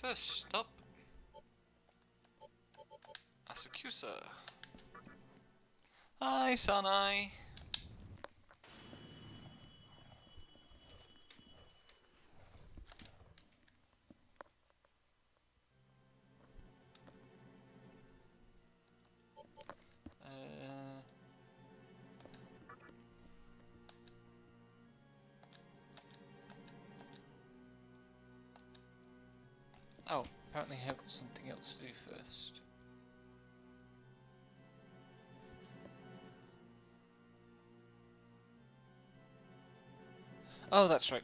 First stop, Asakusa. Hi, Sanai. Oh, apparently I have something else to do first. Oh, that's right.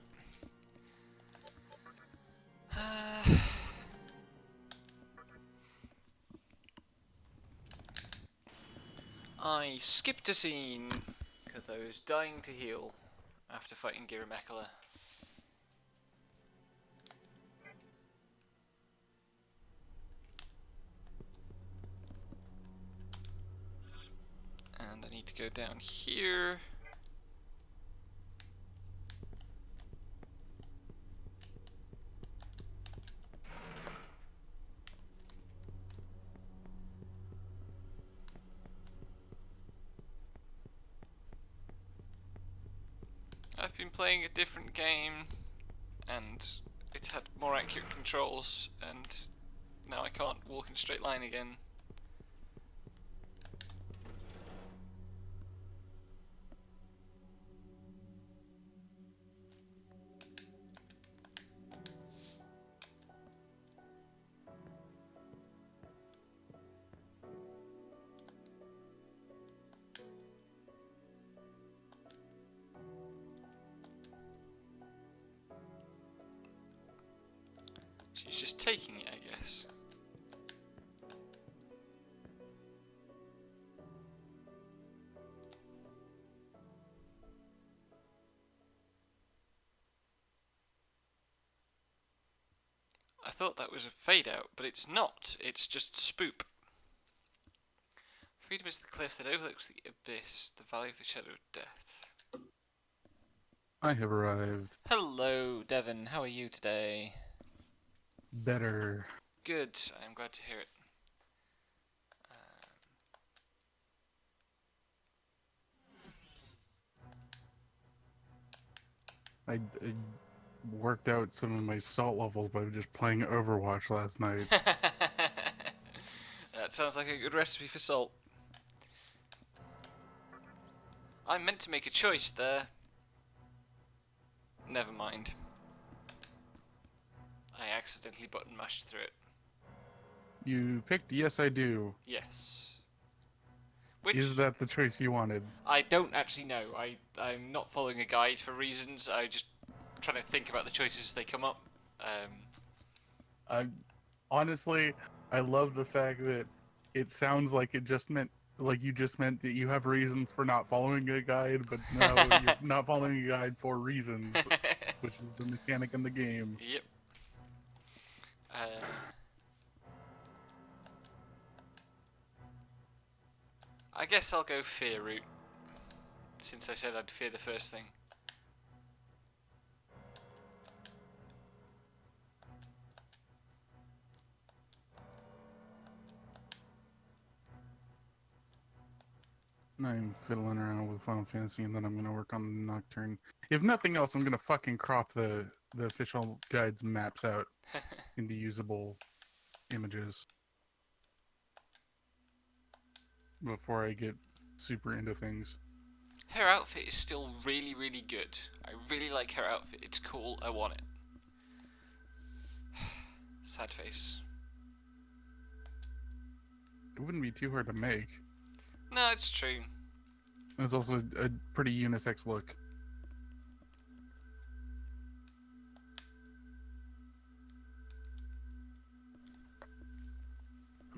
I skipped a scene because I was dying to heal after fighting Giramekala. And I need to go down here. I've been playing a different game and it's had more accurate controls, and now I can't walk in a straight line again. She's just taking it, I guess. I thought that was a fade out, but it's not. It's just spoop. Freedom is the cliff that overlooks the abyss, the valley of the shadow of death. I have arrived. Hello, Devon. How are you today? Better. Good. I'm glad to hear it. I worked out some of my salt levels by just playing Overwatch last night. That sounds like a good recipe for salt. I meant to make a choice there. Never mind. I accidentally button mashed through it. You picked Yes I Do. Yes. Which Is that the choice you wanted? I don't actually know. I'm not following a guide for reasons. I just trying to think about the choices as they come up. I honestly, I love the fact that it sounds like it just meant like you just meant that you have reasons for not following a guide, but no, you're not following a guide for reasons, which is the mechanic in the game. Yep. I guess I'll go fear route, since I said I'd fear the first thing. I'm fiddling around with Final Fantasy, and then I'm gonna work on Nocturne. If nothing else, I'm gonna fucking crop the official guide's maps out into usable images before I get super into things. Her outfit is still really, really good. I really like her outfit. It's cool. I want it. Sad face. It wouldn't be too hard to make. No, it's true. It's also a pretty unisex look.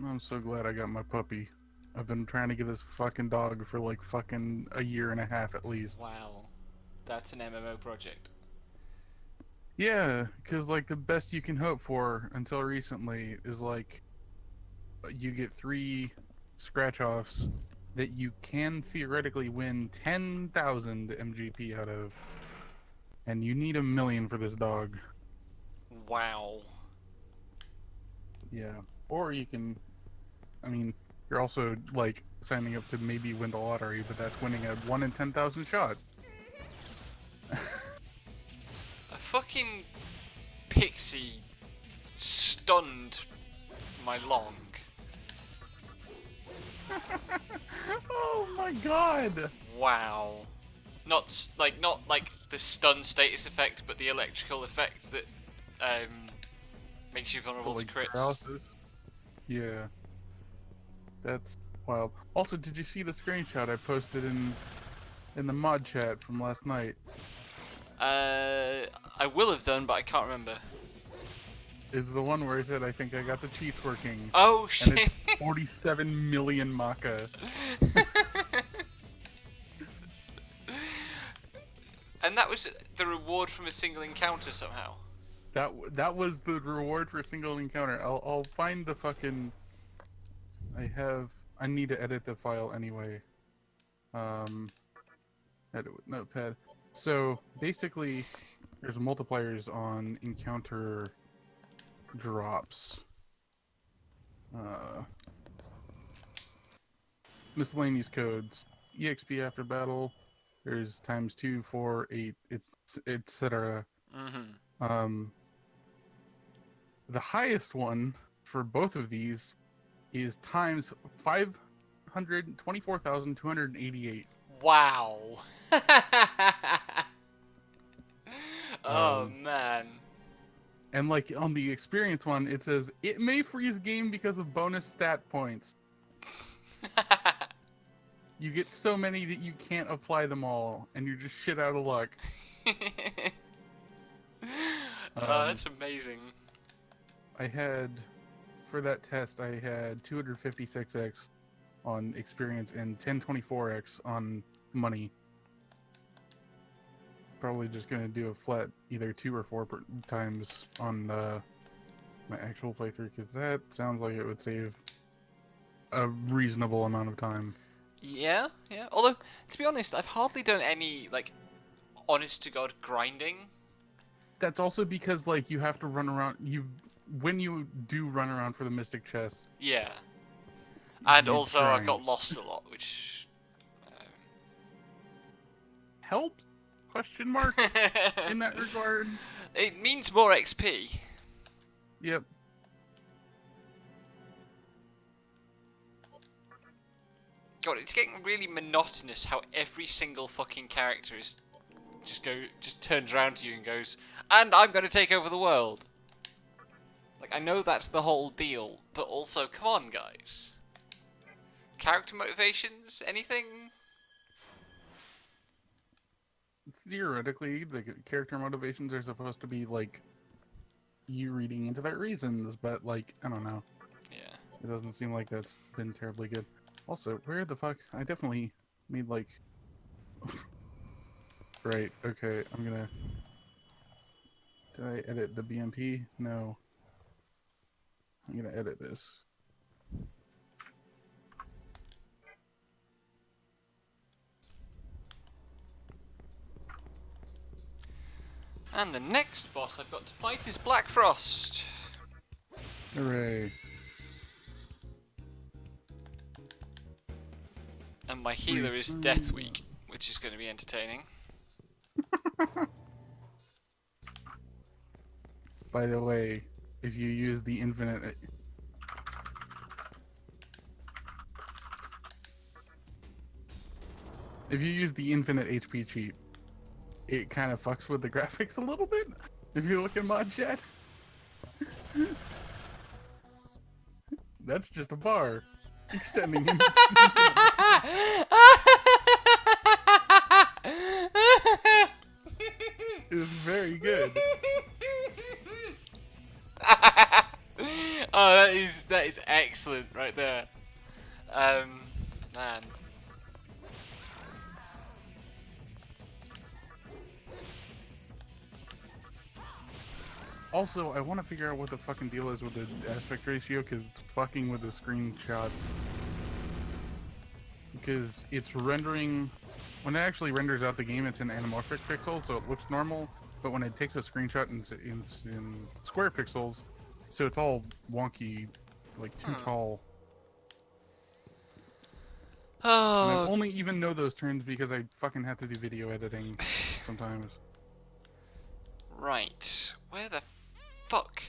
I'm so glad I got my puppy. I've been trying to get this fucking dog for like fucking a year and a half at least. Wow. That's an MMO project. Yeah, because like the best you can hope for until recently is like you get 3 scratch offs that you can theoretically win 10,000 MGP out of, and you need 1 million for this dog. Wow. Yeah. Or you can, I mean, you're also like signing up to maybe win the lottery, but that's winning a 1 in 10,000 shot. A fucking pixie stunned my long. Oh my god! Wow. Not like the stun status effect, but the electrical effect that makes you vulnerable to Like crits. paralysis. Yeah. That's wild. Also, did you see the screenshot I posted in the mod chat from last night? I will have done, but I can't remember. It's the one where I said I think I got the cheats working. Oh And shit! it's 47 million Maka. And that was the reward from a single encounter somehow. That was the reward for a single encounter. I'll find the fucking. I need to edit the file anyway. Edit with Notepad. So basically, there's multipliers on encounter drops. Miscellaneous codes. EXP after battle. There's times 2, 4, 8, etc. The highest one for both of these is times 524,288. Wow. Oh man. And like on the experience one, it says it may freeze game because of bonus stat points. You get so many that you can't apply them all, and you're just shit out of luck. Oh, that's amazing. For that test, I had 256x on experience and 1024x on money. Probably just gonna do a flat either 2 or 4 times on my actual playthrough, because that sounds like it would save a reasonable amount of time. Yeah. Although, to be honest, I've hardly done any, like, honest to God grinding. That's also because, like, you have to run around. When you do run around for the Mystic Chest. Yeah. And you also, I've grind. got lost a lot, which. Helps? Question mark? In that regard? It means more XP. Yep. God, it's getting really monotonous how every single fucking character is just turns around to you and goes, and I'm going to take over the world. Like, I know that's the whole deal, but also, come on, guys. Character motivations? Anything? Theoretically, the character motivations are supposed to be, like, you reading into their reasons, but, like, I don't know. Yeah. It doesn't seem like that's been terribly good. Also, where the fuck? I definitely made, like... Right, okay, I'm gonna... Did I edit the BMP? No. I'm gonna edit this. And the next boss I've got to fight is Black Frost. Hooray. And my healer is Deathweek, which is going to be entertaining. By the way, if you use the infinite... If you use the infinite HP cheat, it kind of fucks with the graphics a little bit. If you look in mod chat. That's just a bar. Extending in. It was very good. Oh, that is excellent right there. Man. Also, I want to figure out what the fucking deal is with the aspect ratio, because it's fucking with the screenshots. Because it's rendering... When it actually renders out the game, it's in anamorphic pixels, so it looks normal. But when it takes a screenshot in square pixels, So it's all wonky, like too tall. And I Oh, only even know those turns because I fucking have to do video editing sometimes. right. Where the fuck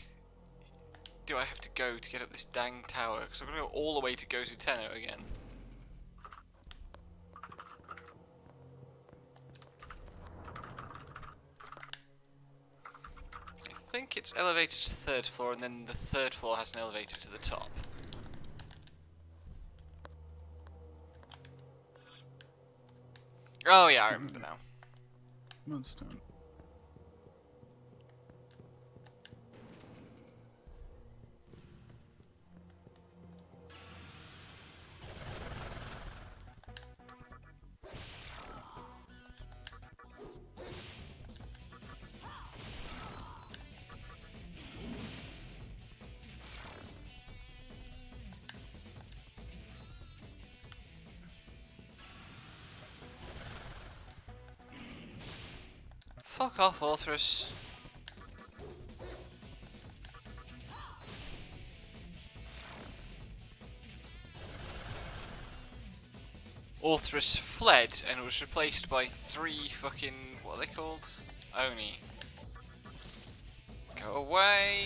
do I have to go to get up this dang tower? Because I'm going to go all the way to go to Tenno again. I think it's elevated to the 3rd floor, and then the 3rd floor has an elevator to the top. Oh yeah, I remember now. Mudstone. Fuck off, Orthrus. Orthrus fled and was replaced by 3 fucking... what are they called? Oni. Go away!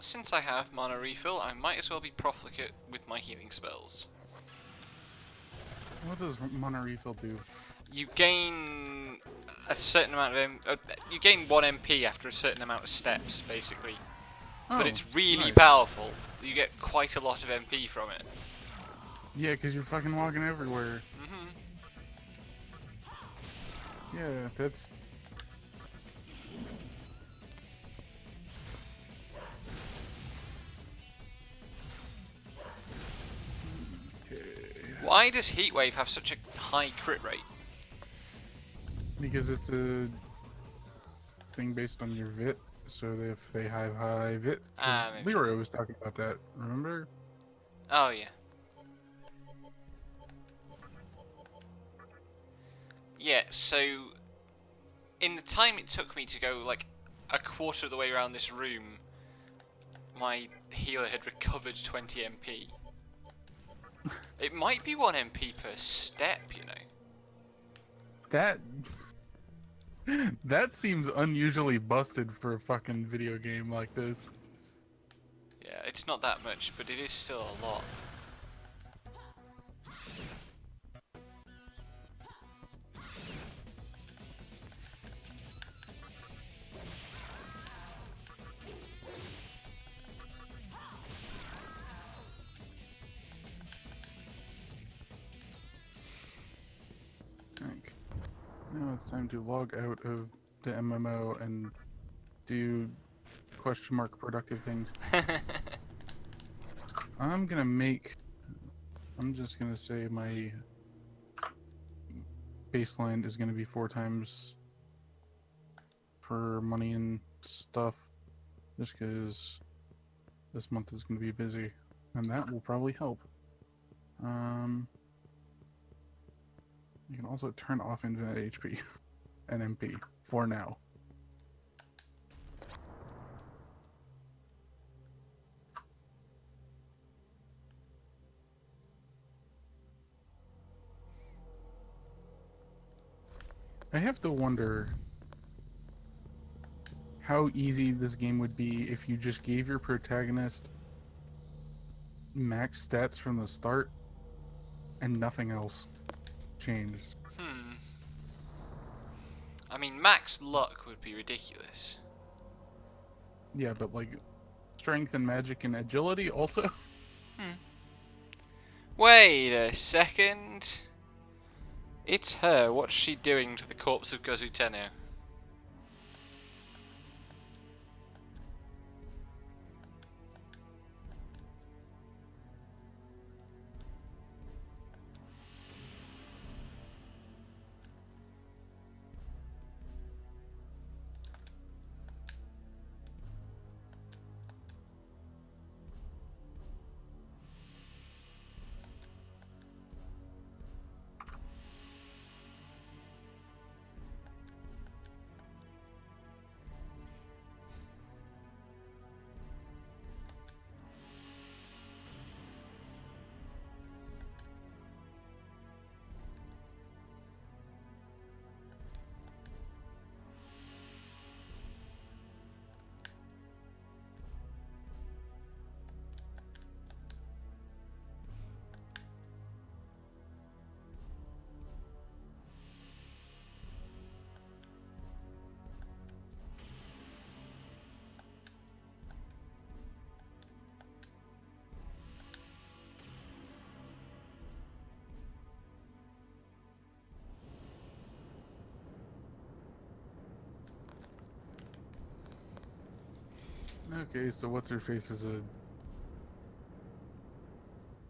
Since I have mana refill, I might as well be profligate with my healing spells. What does mana refill do? You gain a certain amount of you gain 1 MP after a certain amount of steps, basically. Oh, but it's really nice. powerful. You get quite a lot of MP from it. Yeah, because you're fucking walking everywhere. Yeah, that's... Why does Heatwave have such a high crit rate? Because it's a thing based on your VIT. So if they have high VIT... Maybe. Leroy was talking about that, remember? Oh yeah. Yeah, so in the time it took me to go like a quarter of the way around this room, my healer had recovered 20 MP. It might be 1 MP per step, you know. That seems unusually busted for a fucking video game like this. Yeah, it's not that much, but it is still a lot. Now it's time to log out of the MMO and do question mark productive things. I'm just gonna say my baseline is gonna be 4 times per money and stuff, just because this month is gonna be busy, and that will probably help. You can also turn off infinite HP and MP for now. I have to wonder how easy this game would be if you just gave your protagonist max stats from the start and nothing else changed. I mean, max luck would be ridiculous. Yeah, but like strength and magic and agility also? Wait a second. It's her. What's she doing to the corpse of Gozuteno? Okay, so what's her face is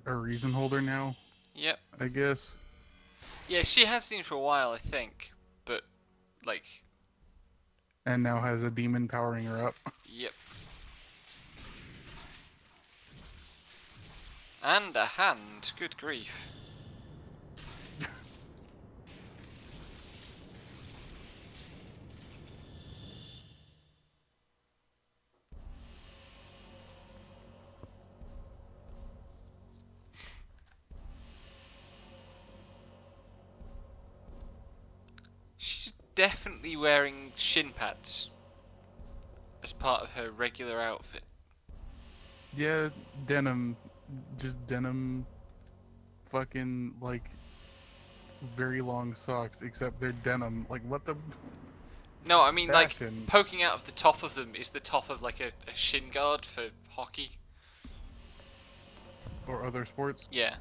a reason holder now, Yep. I guess. Yeah, she has been for a while, I think. But, like, And now has a demon powering her up. yep. And a hand. Good grief. She's definitely wearing shin pads as part of her regular outfit. Yeah, denim, just denim, fucking like very long socks, except they're denim. Like what the No, I mean, like, fashion poking out of the top of them is the top of, like, a shin guard for hockey. or other sports? Yeah.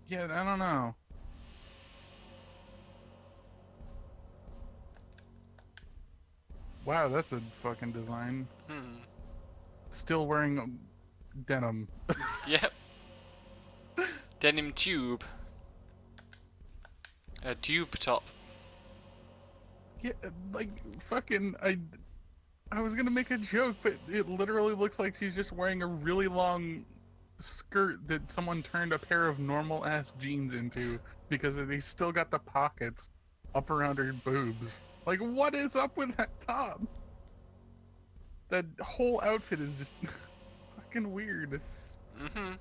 Yeah, I don't know. Wow, that's a fucking design. Hmm. Still wearing denim. Yep. Denim tube. A tube top. Yeah, like fucking I was gonna make a joke, but it literally looks like she's just wearing a really long skirt that someone turned a pair of normal ass jeans into because they still got the pockets up around her boobs. Like, what is up with that top? That whole outfit is just fucking weird. Mm-hmm.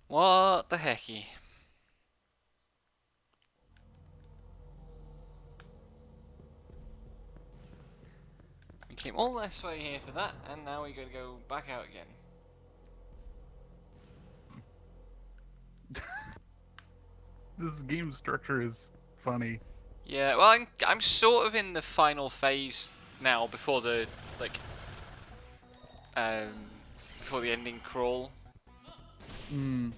What the hecky? We came all this way here for that, and now we gotta go back out again. This game structure is funny. Yeah, well, I'm sort of in the final phase now before the like um before the ending crawl. Hmm.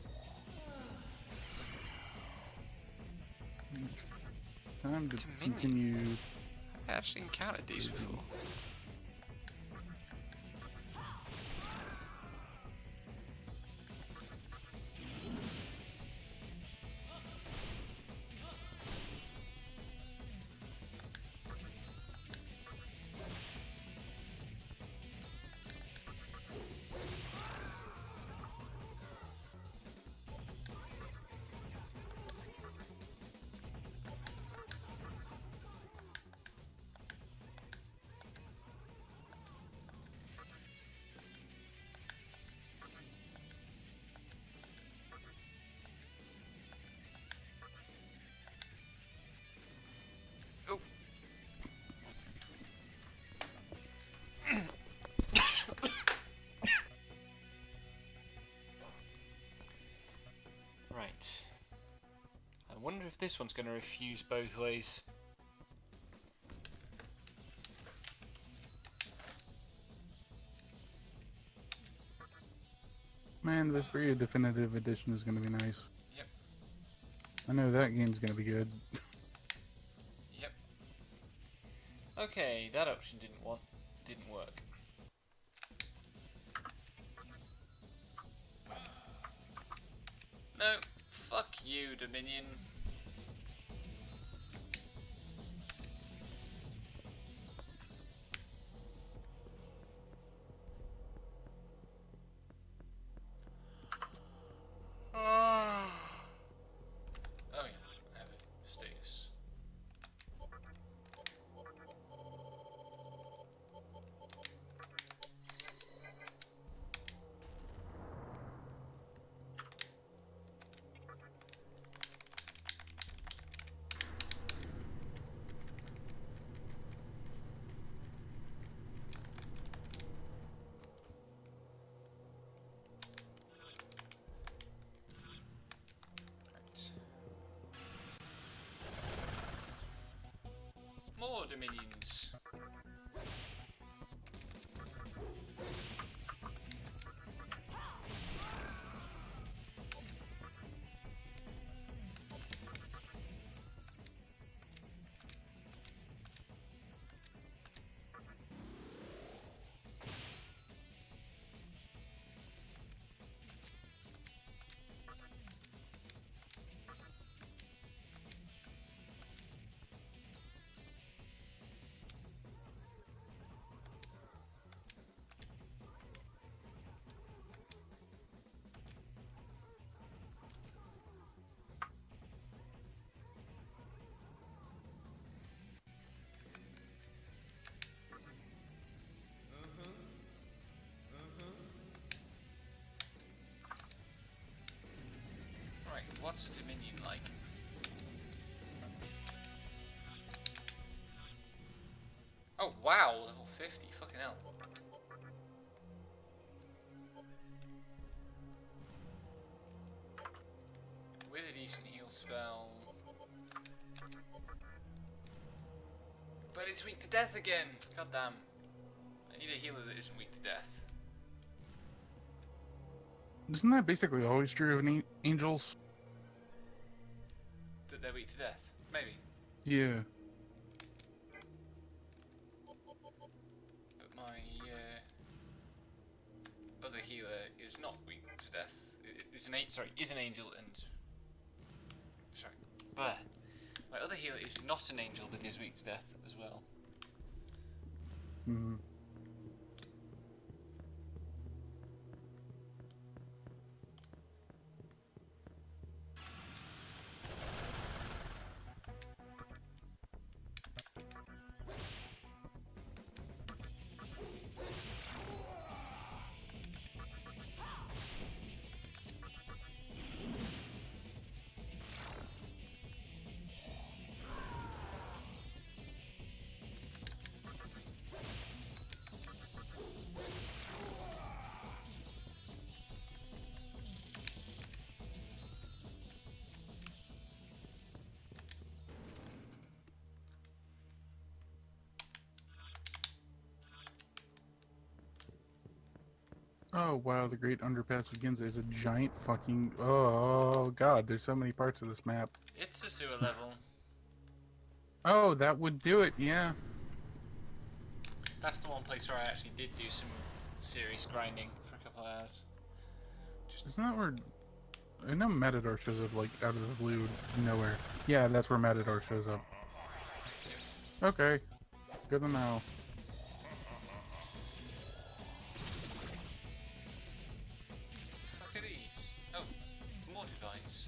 Time to Dominion. continue. I actually encountered these before. wonder if this one's going to refuse both ways. Man, the Vesperia Definitive Edition is going to be nice. Yep. I know that game's going to be good. Yep. Okay, that option didn't work. No, fuck you, Dominion. Oh yeah, I have a status. More Dominions. Right, what's a Dominion like? Oh wow, level 50, fucking hell. With a decent heal spell. But it's weak to death again! God damn. I need a healer that isn't weak to death. Isn't that basically always true of angels? That they're weak to death? Maybe. Yeah. But my other healer is not weak to death. Is an angel and... Sorry. But my other healer is not an angel but is weak to death as well. Hmm. Oh wow, the Great Underpass of Ginza is a giant fucking... Oh god, there's so many parts of this map. It's a sewer level. Oh, that would do it, yeah. That's the one place where I actually did do some serious grinding for a couple of hours. Isn't that where... I know Matador shows up, like, out of the blue, nowhere. Yeah, that's where Matador shows up. Okay. Good to know. Fuck are these? Oh, more divines.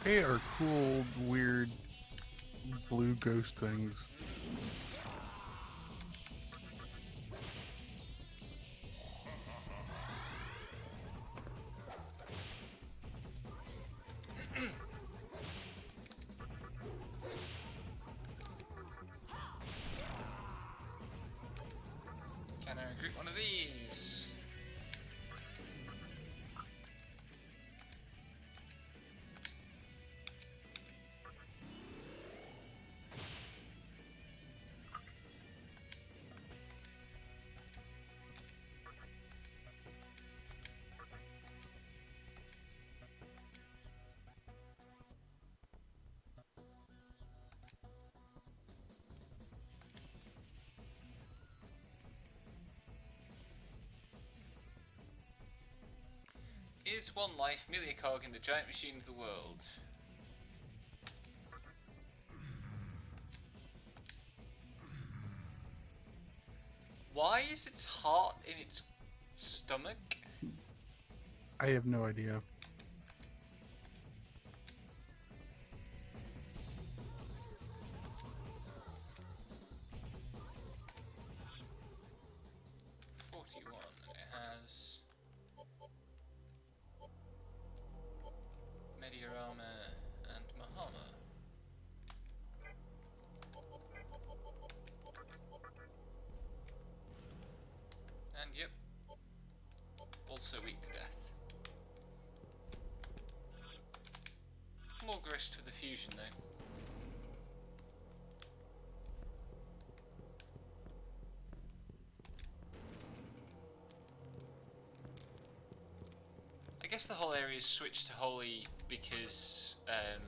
They are cool, weird, blue ghost things. Recruit one of these. Is one life merely a cog in the giant machine of the world? Why is its heart in its stomach? I have no idea. And it has Mediarama and Mahama. And yep, also weak to death. More grist for the fusion though. I guess the whole area is switched to holy because of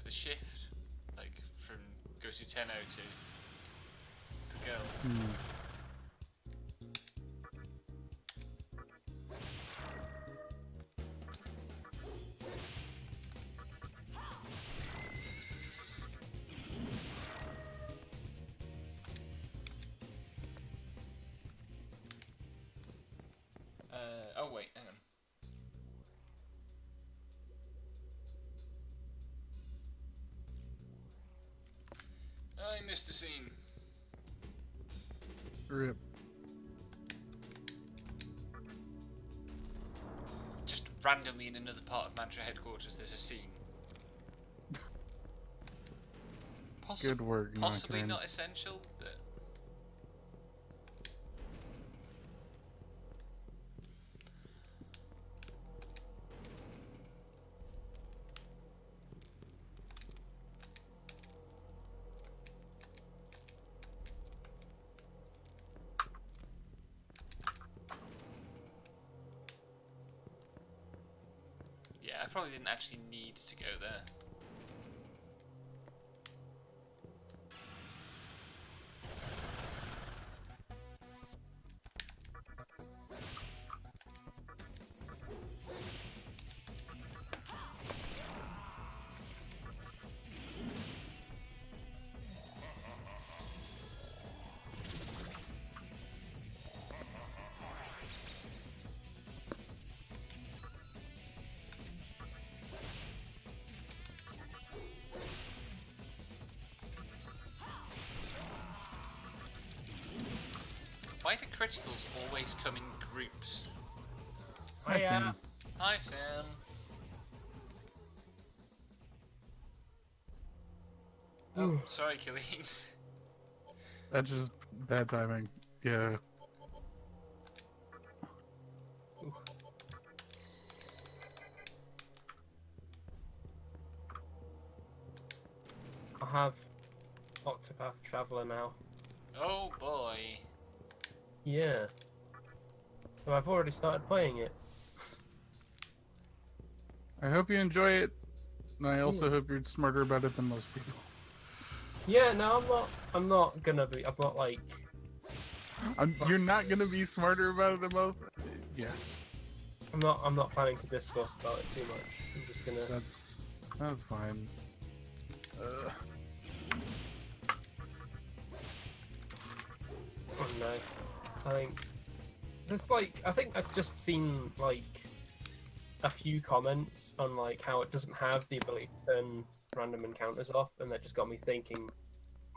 the shift, like from Gosu Tenno to the girl. Oh wait, hang on. I missed a scene. Rip. Just randomly in another part of Mantra headquarters, there's a scene. Good work, Possibly Nocturne. not essential, but yeah, I probably didn't actually need to go there. Why do criticals always come in groups? Hi, Sam. Hi, Sam. Oh, sorry, Killeen. That's just bad timing. Yeah. I have Octopath Traveler now. Oh boy. Yeah. So I've already started playing it. I hope you enjoy it. And I also hope you're smarter about it than most people. Yeah, no, I'm not gonna be. I'm not like. You're not gonna be smarter about it than most. Yeah. I'm not planning to discuss about it too much. I'm just gonna. That's fine. Oh no. I think there's like I think I've just seen like a few comments on like how it doesn't have the ability to turn random encounters off, and that just got me thinking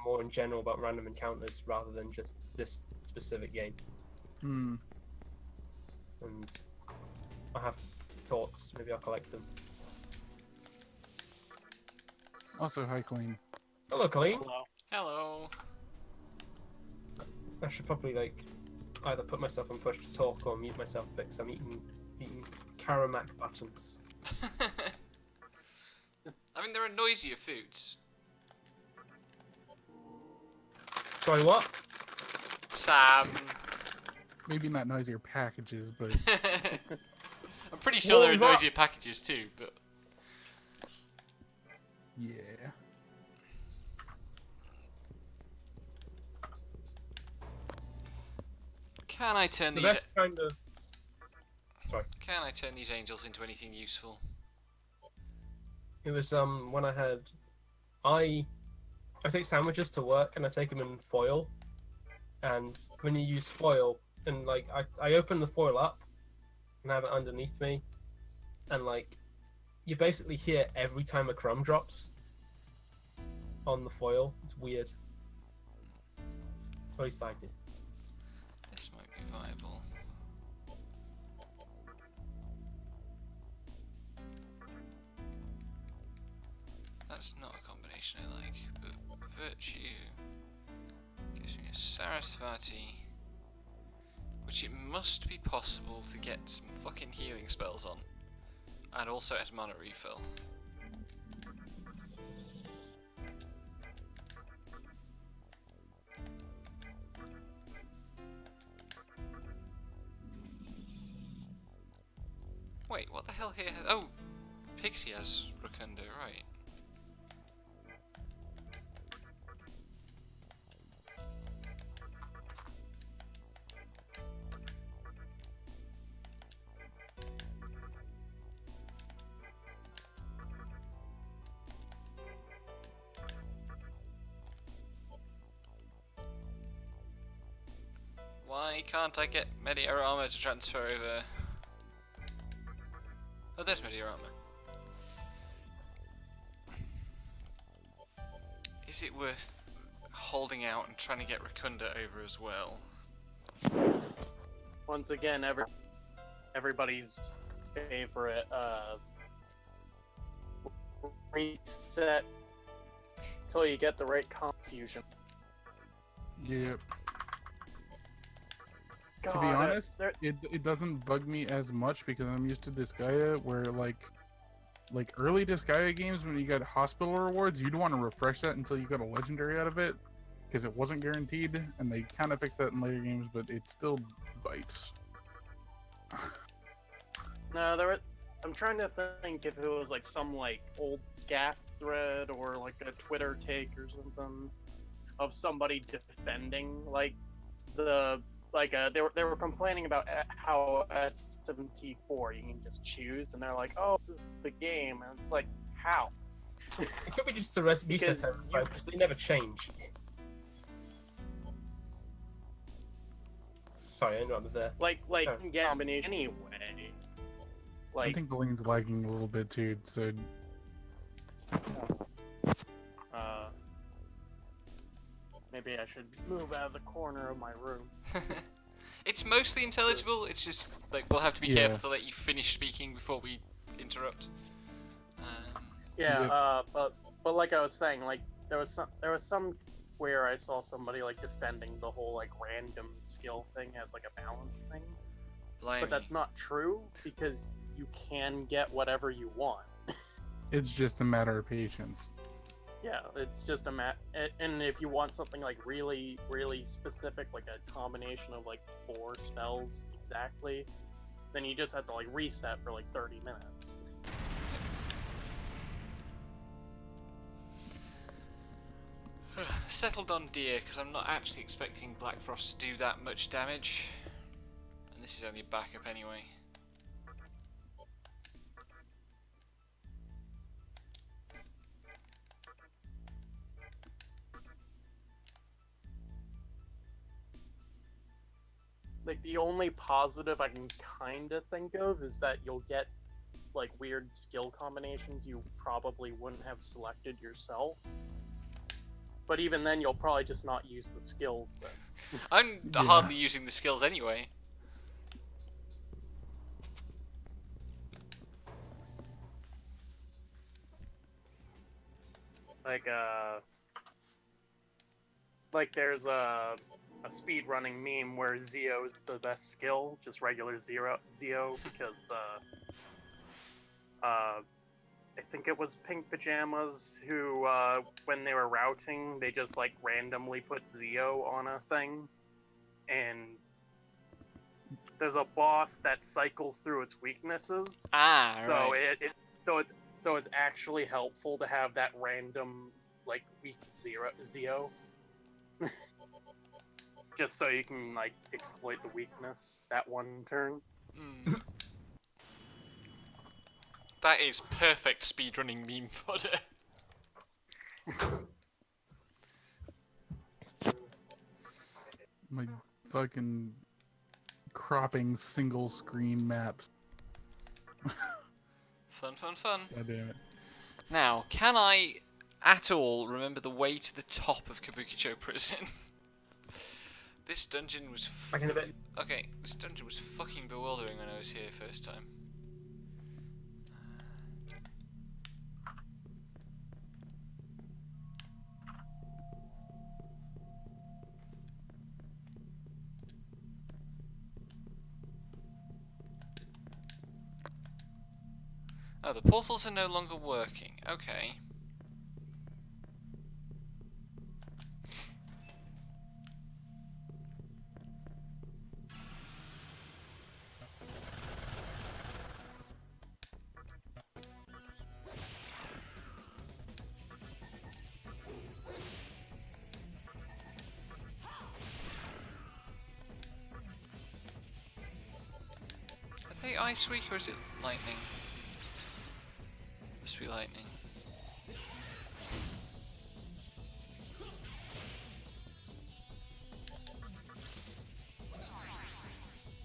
more in general about random encounters rather than just this specific game. Hmm. And I have thoughts. Maybe I'll collect them. Also, hi, Clean. Hello, Colleen. Hello. Hello. I should probably like either put myself on push to talk or mute myself because I'm eating Karamak buttons. I mean, there are noisier foods. Sorry, what? Sam. Maybe not noisier packages, but I'm pretty sure there are What was that? noisier packages too, but yeah. can I turn The these? best kind of. Sorry. Can I turn these angels into anything useful? It was when I take sandwiches to work and I take them in foil, and when you use foil and like I open the foil up and have it underneath me, and like you basically hear every time a crumb drops on the foil. It's weird. At least I did. This might be viable. That's not a combination I like, but virtue gives me a Sarasvati, which it must be possible to get some fucking healing spells on, and also as mana refill. Wait, what the hell here? Oh, Pixie has Rotunda, right. Why can't I get Meteor Armor to transfer over? Oh, there's Meteor Armor. Is it worth holding out and trying to get Rotunda over as well? Once again, everybody's favorite reset until you get the right confusion. Yep. God, To be honest, there- it doesn't bug me as much because I'm used to Disgaea, where like early Disgaea games when you got hospital rewards, you'd want to refresh that until you got a legendary out of it, because it wasn't guaranteed, and they kind of fixed that in later games, but it still bites. No, I'm trying to think if it was like some like old gap thread or like a Twitter take or something of somebody defending they were complaining about how S74 you can just choose, and they're like, oh, this is the game, and it's like, how? It could be just the Because reset because they never change. Sorry, I interrupted there. Like Oh. you can get combination anyway. I Like, think the lane's lagging a little bit too, so maybe I should move out of the corner of my room. It's mostly intelligible, it's just, like, we'll have to be Yeah. careful to let you finish speaking before we interrupt. Yeah, Yep. but like I was saying, like there was some where I saw somebody like defending the whole like random skill thing as like a balance thing, Blimey. but that's not true because you can get whatever you want. it's just a matter of patience. Yeah, it's just and if you want something like really, really specific, like a combination of like 4 spells exactly, then you just have to like reset for like 30 minutes. Settled on deer, because I'm not actually expecting Black Frost to do that much damage. And this is only a backup anyway. Like the only positive I can kind of think of is that you'll get like weird skill combinations you probably wouldn't have selected yourself. But even then, you'll probably just not use the skills then. I'm Yeah. hardly using the skills anyway. Like like there's a speed running meme where Zio is the best skill, just regular Zio, because I think it was Pink Pajamas who, when they were routing, they just like randomly put Zio on a thing, and there's a boss that cycles through its weaknesses. So right. so it's actually helpful to have that random like weak Zio. Just so you can like exploit the weakness that one turn. Mm. That is perfect speedrunning meme fodder. My fucking cropping single screen maps. Fun, fun, fun. God damn it. Now, can I at all remember the way to the top of Kabukicho Prison? This dungeon was Back in a bit. okay, this dungeon was fucking bewildering when I was here first time. Oh, the portals are no longer working. Okay. Are they ice weak or is it lightning? Must be lightning.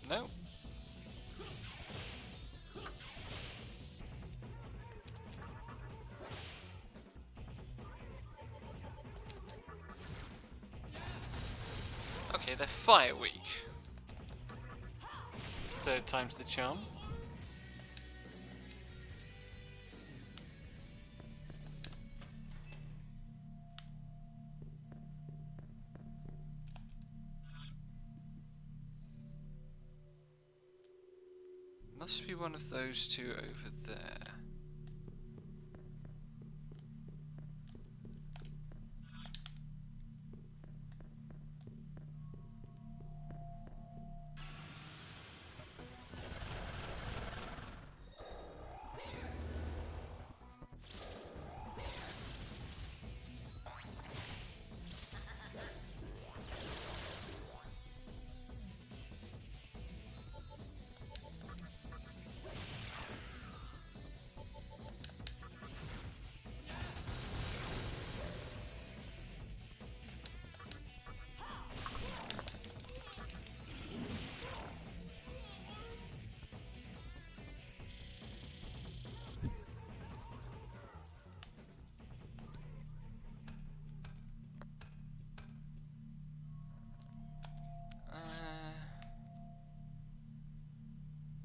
No. Okay, they're fire weak. Third time's the charm. Must be one of those two over there.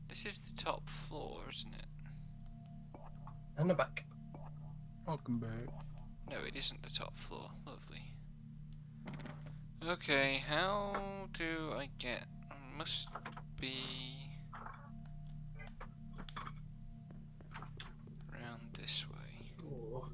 This is the top floor, isn't it? And the back. Welcome back. No, it isn't the top floor. Lovely. Okay, how do I get... Must be... around this way. Ooh.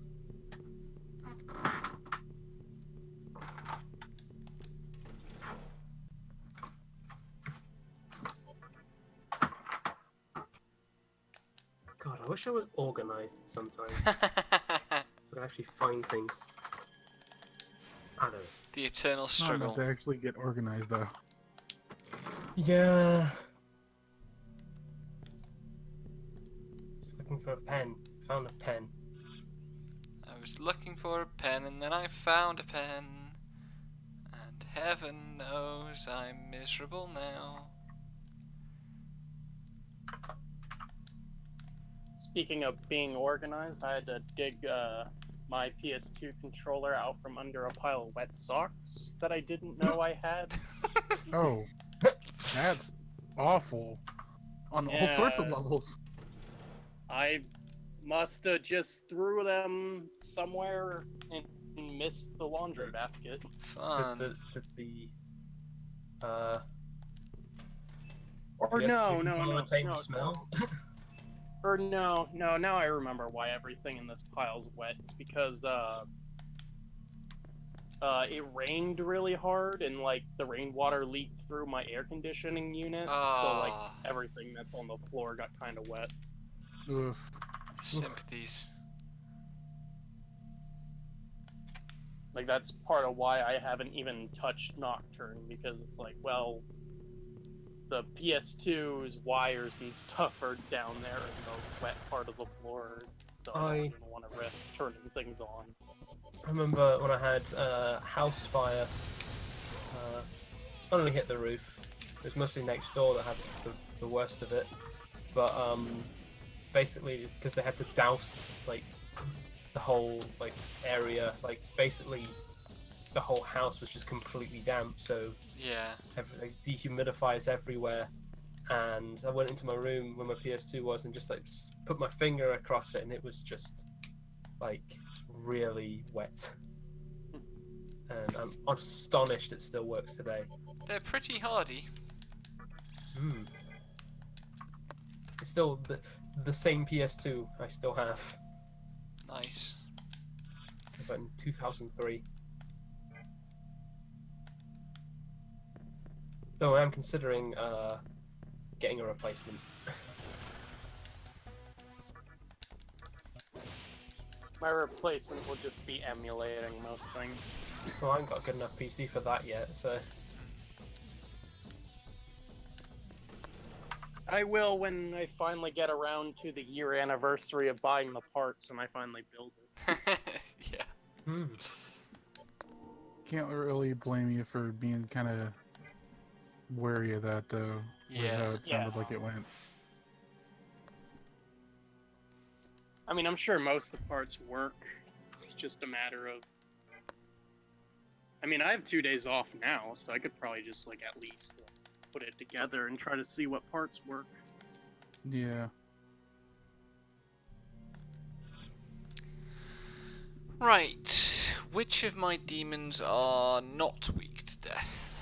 God, I wish I was organized sometimes. So I could actually find things. I don't know. The eternal Not struggle. enough to actually get organized though. Yeah. Just looking for a pen. Found a pen. I was looking for a pen and then I found a pen. And heaven knows I'm miserable now. Speaking of being organized, I had to dig my PS2 controller out from under a pile of wet socks that I didn't know I had. Oh, that's awful. On all sorts of Yeah. levels. I must have just threw them somewhere in missed the laundry basket. Fun. Did the uh Or yes, no, did no, you no, retain no, the smell? or no, no. Now I remember why everything in this pile's wet. It's because it rained really hard, and like the rainwater leaked through my air conditioning unit, so like Ah, everything that's on the floor got kind of wet. Oof. sympathies. Like that's part of why I haven't even touched Nocturne, because it's like, well, the PS2's wires and stuff are down there in the wet part of the floor, so I don't even want to risk turning things on. I remember when I had house fire. Only hit the roof. It was mostly next door that had the worst of it. But basically, because they had to douse like the whole like area, like basically the whole house was just completely damp. So Yeah. like, dehumidifiers everywhere. And I went into my room where my PS2 was and just like put my finger across it, and it was just like really wet. And I'm astonished it still works today. They're pretty hardy. It's still the same PS2 I still have. Nice. But in 2003. Though I am considering getting a replacement. My replacement will just be emulating most things. Well, I haven't got a good enough PC for that yet, so... I will when I finally get around to the year anniversary of buying the parts and I finally build it. Yeah. Can't really blame you for being kind of wary of that, though. With Yeah. how it sounded Yeah. like it went. I mean, I'm sure most of the parts work. It's just a matter of... I mean, I have 2 days off now, so I could probably just, like, at least put it together and try to see what parts work. Yeah. Right. Which of my demons are not weak to death?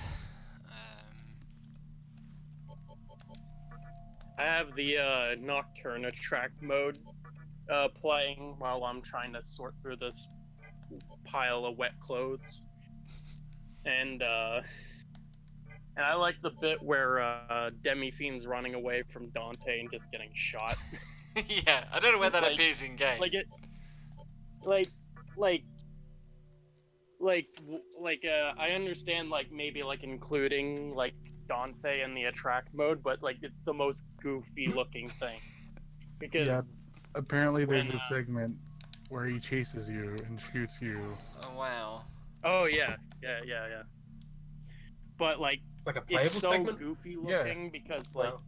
I have the Nocturne attract mode playing while I'm trying to sort through this pile of wet clothes. And I like the bit where Demi-Fiend's running away from Dante and just getting shot. Yeah, I don't know where that Like- appears in game. Like it, I understand like maybe like including like Dante in the attract mode, but like it's the most goofy looking thing because Apparently, there's When, a segment where he chases you and shoots you. Oh wow. oh yeah. But like Like a playable it's so segment? goofy Yeah. looking because like Wow.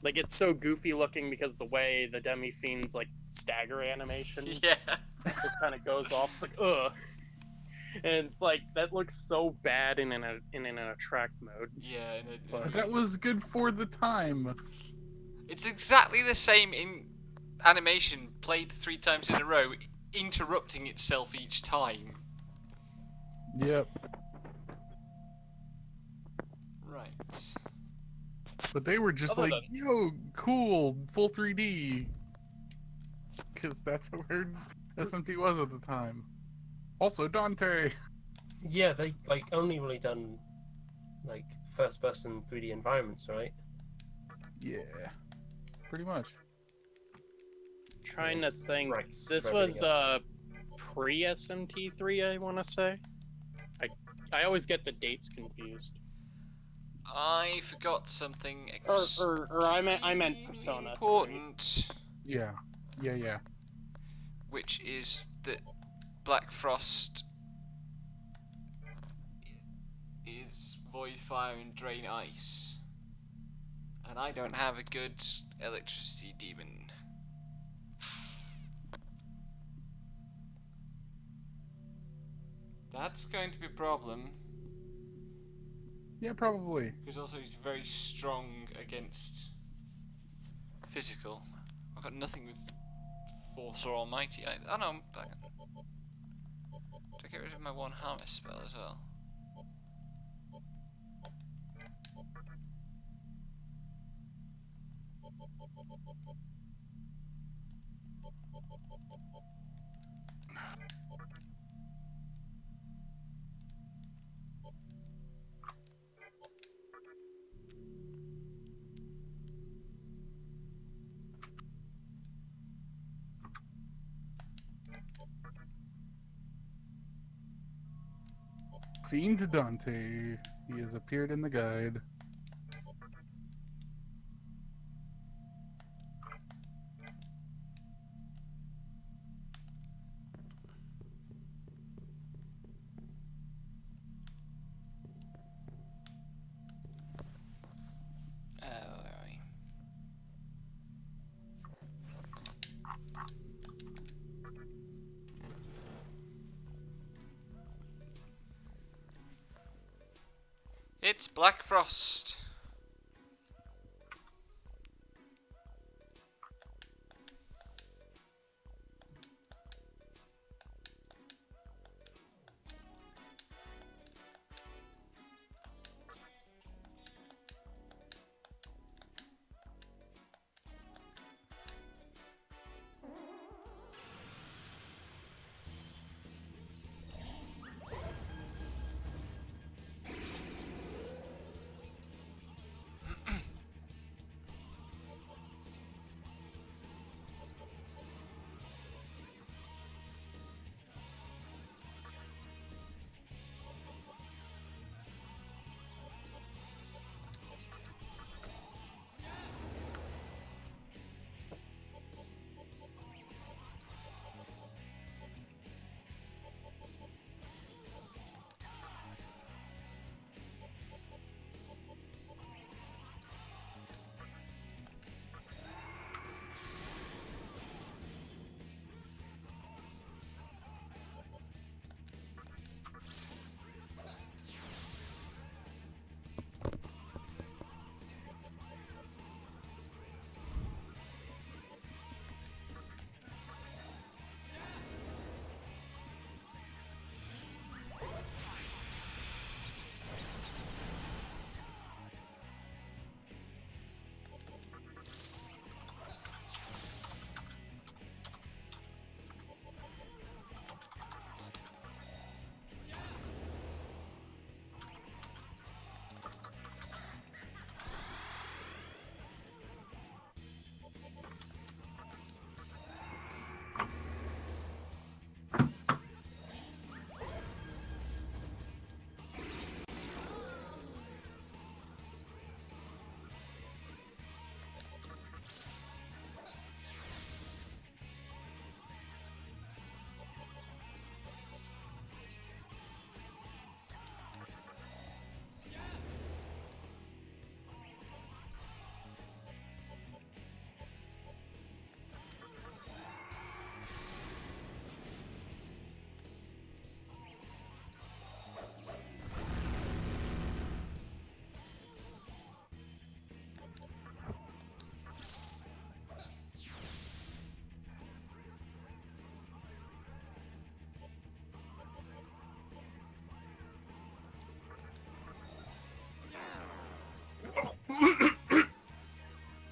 like it's so goofy looking because the way the Demi-Fiend's like stagger animation Yeah. just kind of goes off. It's like ugh. And it's like that looks so bad in an attract mode. Yeah. But that was good for the time. It's exactly the same in animation played 3 times in a row, interrupting itself each time. Yep. Right. But they were just Other like, yo, cool, full 3D. Because that's where SMT was at the time. Also, Dante. Yeah, they like only really done like first-person 3D environments, right? Yeah. Pretty much. Trying to think. Right, This for was everything pre SMT3, I want to say. I always get the dates confused. I forgot something Or I meant Persona 3. important, Yeah. Yeah. which is that Black Frost is Void Fire and Drain Ice, and I don't have a good electricity demon. That's going to be a problem, Yeah, probably. because also he's very strong against physical. I've got nothing with Force or Almighty. I don't know. get rid of my one harvest spell as well. Fiend Dante. He has appeared in the guide. Where are we? It's Black Frost.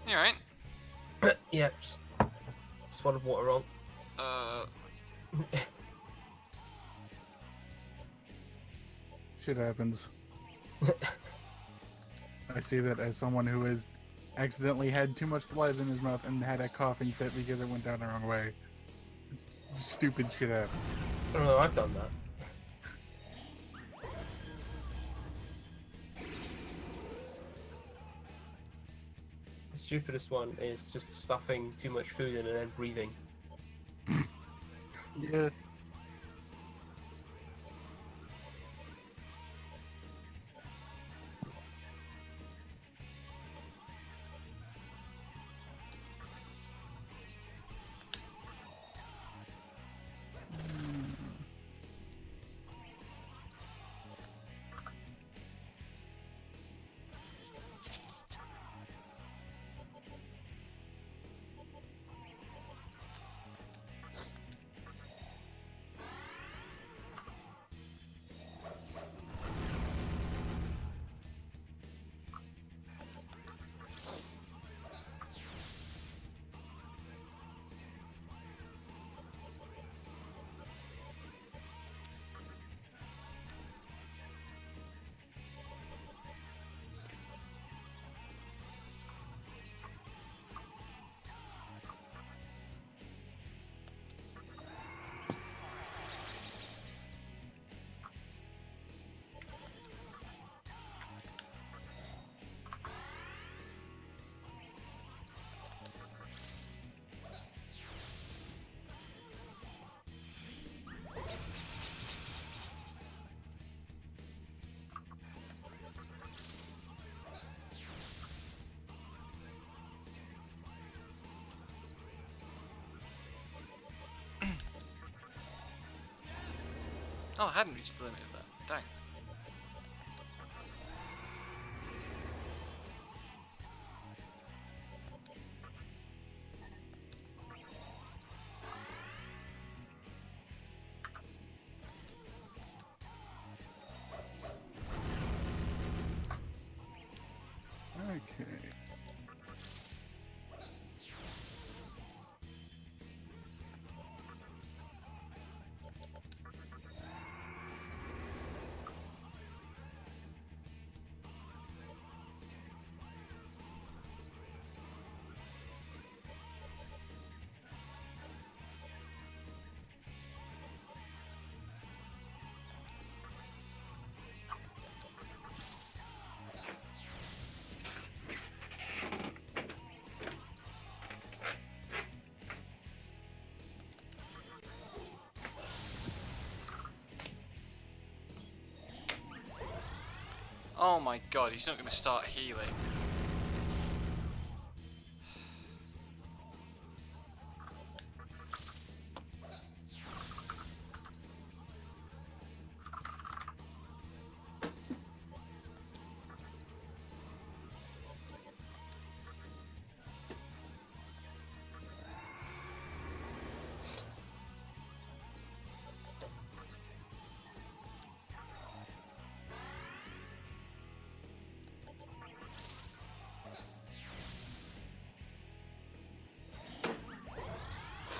You alright? Yeah, just swallowed water wrong. Shit happens. I see that as someone who has accidentally had too much saliva in his mouth and had a coughing fit because it went down the wrong way. Stupid shit happens. I don't know, I've done that. The stupidest one is just stuffing too much food in and then breathing. Yeah. Oh, I hadn't reached the limit of that. Dang. Okay. Oh my god, he's not going to start healing.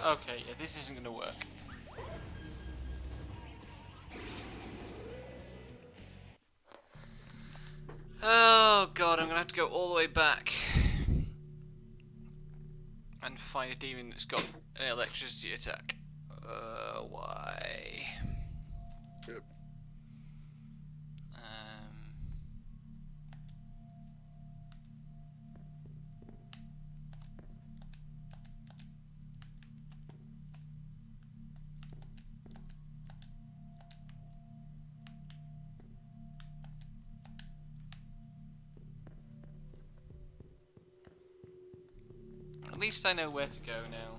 Okay, yeah, this isn't going to work. Oh god, I'm going to have to go all the way back and find a demon that's got an electricity attack. Why? Yep. At least I know where to go now.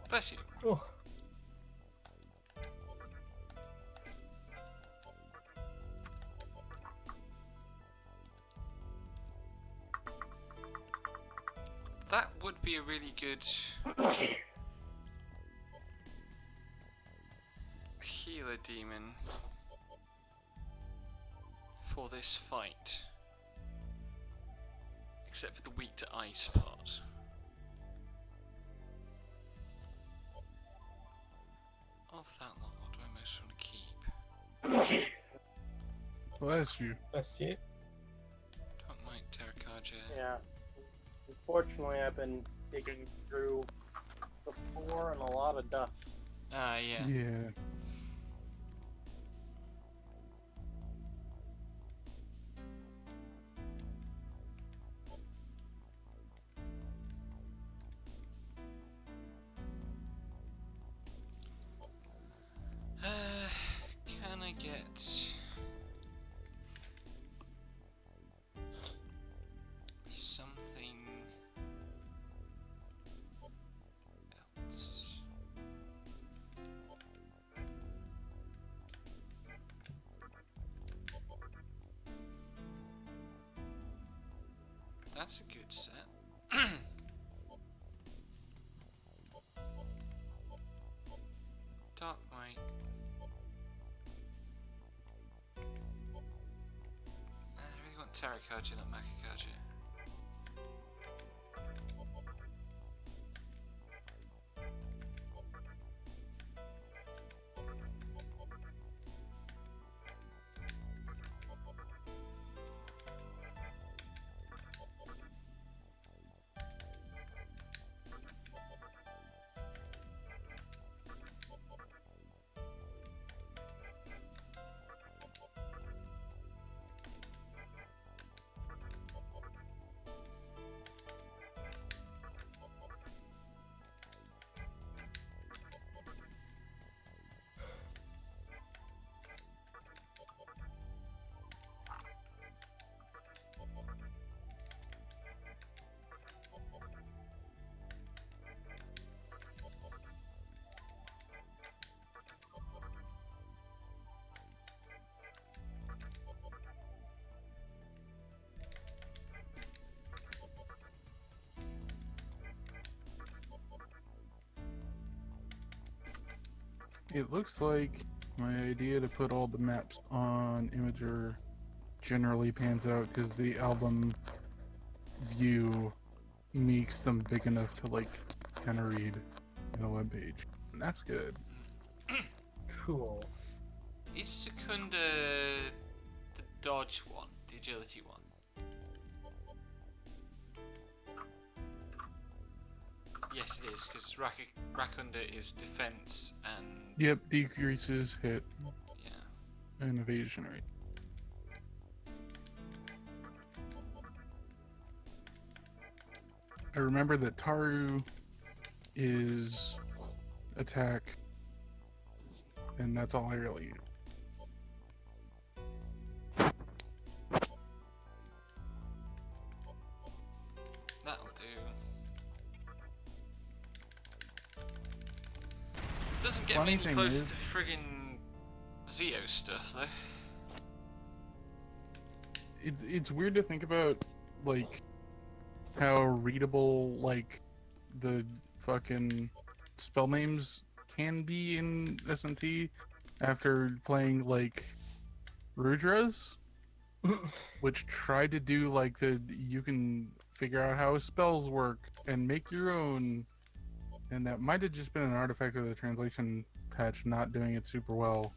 Bless you. Oh. That would be a really good healer demon for this fight. Except for the weak to ice part. Of that lot, what do I most want to keep? Bless you. That's it. Don't mind Terracarja. Yeah. Unfortunately, I've been digging through the floor and a lot of dust. Ah, yeah. Yeah. Can I get something else? That's a good set. Dark Might. I really want Terracarja, not Macacarja. It looks like my idea to put all the maps on Imager generally pans out because the album view makes them big enough to like kind of read in a web page. And that's good. Cool. Is Secunda the dodge one, the agility one? Yes, it is, because Rakunda is defense and Yep, decreases hit yeah. and evasion rate. I remember that Taru is attack, and that's all I really use. That'll do. Doesn't get Funny me any thing closer is- to friggin' Zeo stuff though. It's weird to think about, like, how readable, like, the fucking spell names can be in SMT after playing, like, Rudras, which tried to do, like, you can figure out how spells work and make your own, and that might have just been an artifact of the translation patch not doing it super well,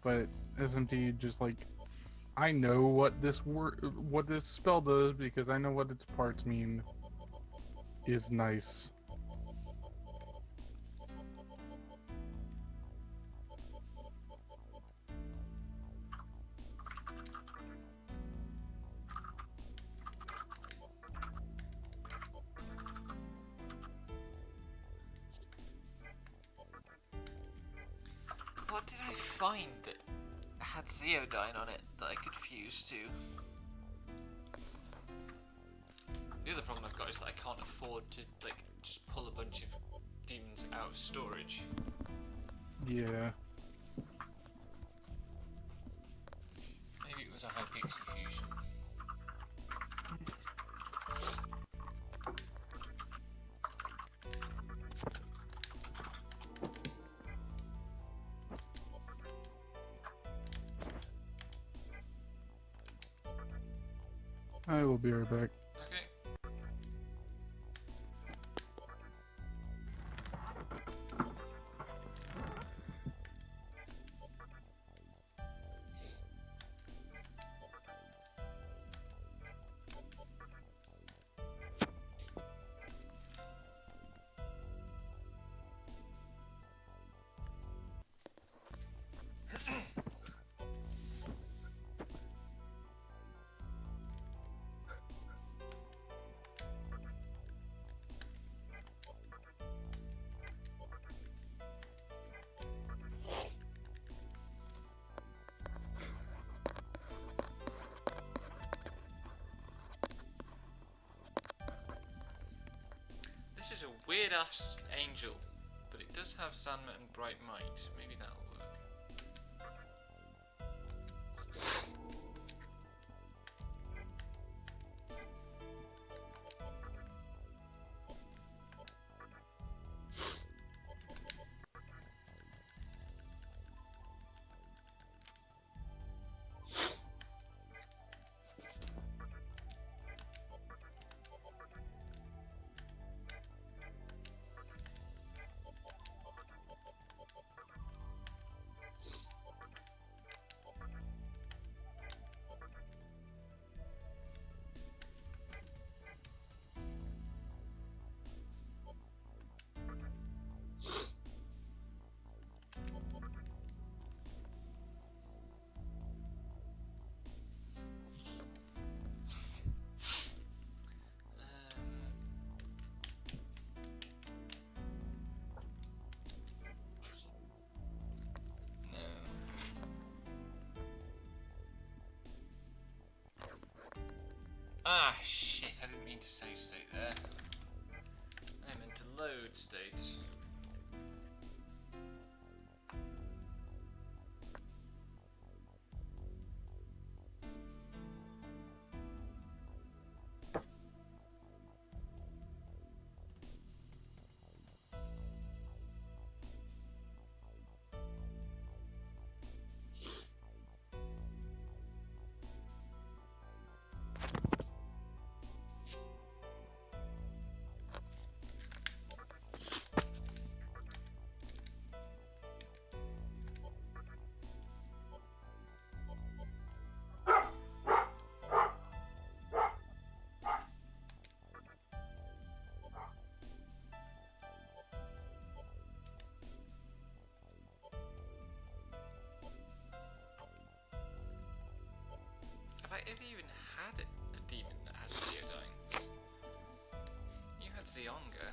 but SMT just, like, I know what this spell does because I know what its parts mean is nice. What did I find that had Zeodyne on it that I could fuse to? The other problem I've got is that I can't afford to like just pull a bunch of demons out of storage. Yeah. Maybe it was a high pixie fusion. I will be right back. Okay. This is a weird ass angel, but it does have Sanma and Bright Might. Maybe that'll work. Ah, shit, I didn't mean to save state there. I meant to load state. Have I ever even had a demon that had Zeodyne? You had Zeonga.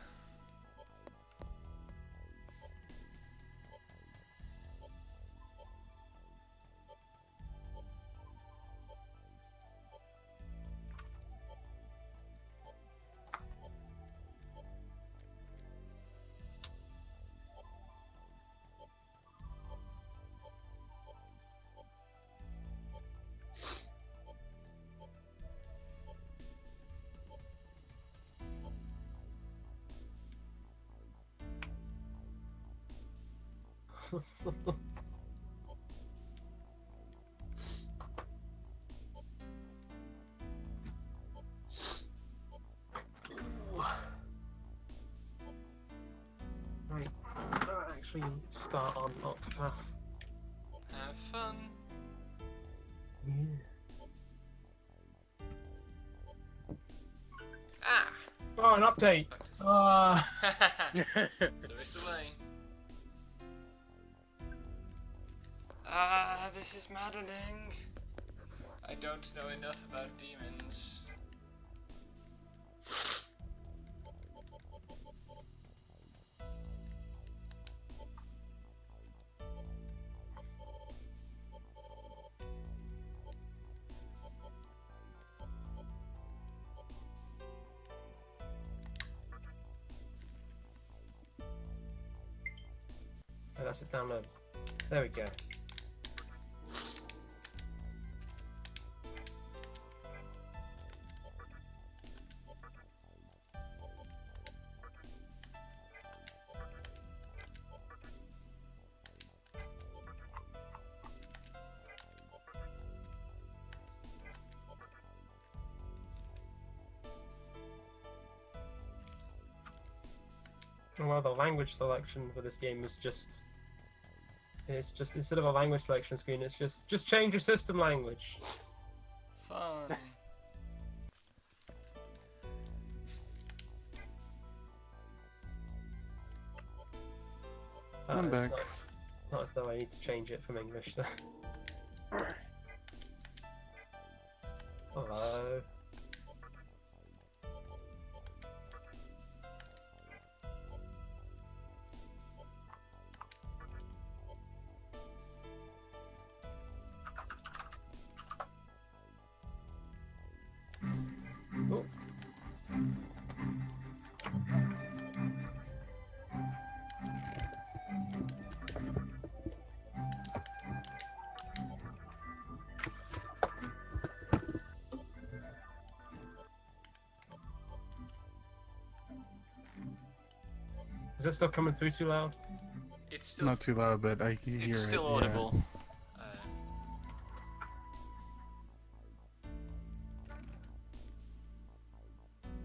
Right, actually start on Octopath. Have fun. Yeah. Ah! Oh, an update! Back to so it's the way. Ah, this is maddening. I don't know enough about demons. Oh, that's a download. There we go. Well, the language selection for this game is just. It's just instead of a language selection screen, it's just change your system language. Fun. I'm It's back. Not as though I need to change it from English. So. Hello. Oh. Is that still coming through too loud? It's still Not too loud, but I can hear it's it. still yeah. audible.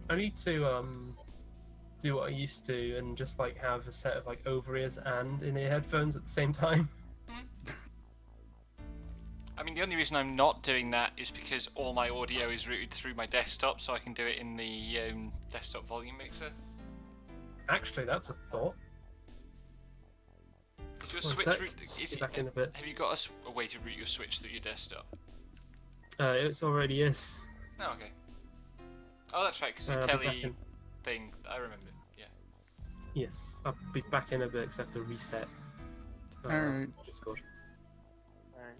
I need to do what I used to and just like have a set of like over ears and in ear headphones at the same time. I mean, the only reason I'm not doing that is because all my audio is routed through my desktop, so I can do it in the desktop volume mixer. Actually, that's a thought. Is your One Switch sec. is Back in a bit. have you got a way to route your Switch through your desktop? It already is. Oh, okay. Oh, that's right, because the I'll be back telly in. thing, I remember. Yeah. Yes, I'll be back in a bit because I have to reset. Alright. Discord. Alright.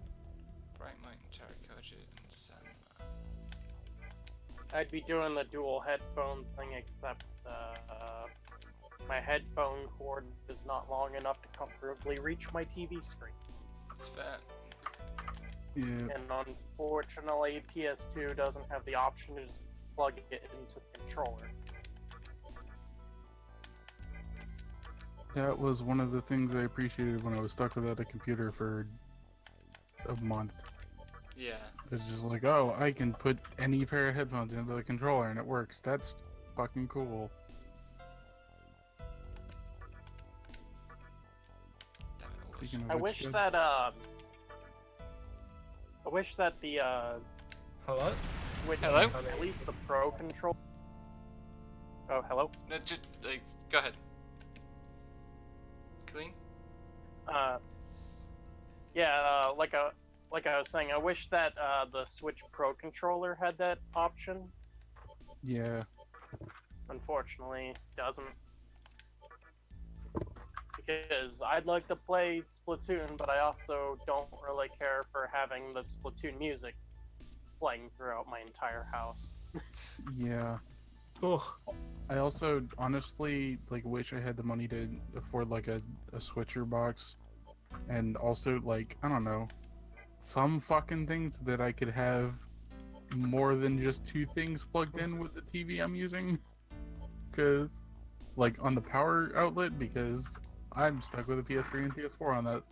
Bright Light and Terracotta and Sandman. I'd be doing the dual headphone thing, except my headphone cord is not long enough to comfortably reach my TV screen. That's fair. Yeah. And unfortunately, PS2 doesn't have the option to just plug it into the controller. That was one of the things I appreciated when I was stuck without a computer for a month. Yeah. It's just like, oh, I can put any pair of headphones into the controller and it works. That's fucking cool. Damn it, always. Speaking of I which, wish that the Hello? Switch, Hello? at least the Pro control. Oh, hello. No, just go ahead. Clean. Like I was saying, I wish that the Switch Pro controller had that option. yeah. Unfortunately, it doesn't. Because I'd like to play Splatoon, but I also don't really care for having the Splatoon music playing throughout my entire house. Yeah. Ugh. I also honestly like wish I had the money to afford like a switcher box, and also like I don't know, some fucking things that I could have more than just two things plugged in with the TV I'm using, because like on the power outlet, because I'm stuck with a PS3 and PS4 on that,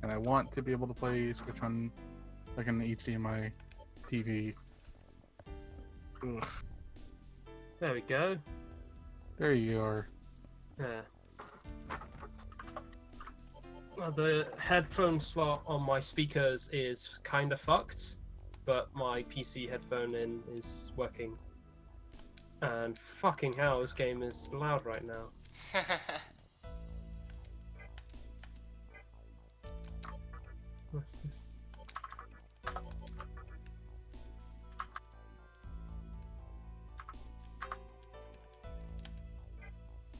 and I want to be able to play Switch on like an HDMI TV. Ugh. There we go. There you are. Yeah. Well, the headphone slot on my speakers is kind of fucked, but my PC headphone in is working. And fucking hell, this game is loud right now. What's this?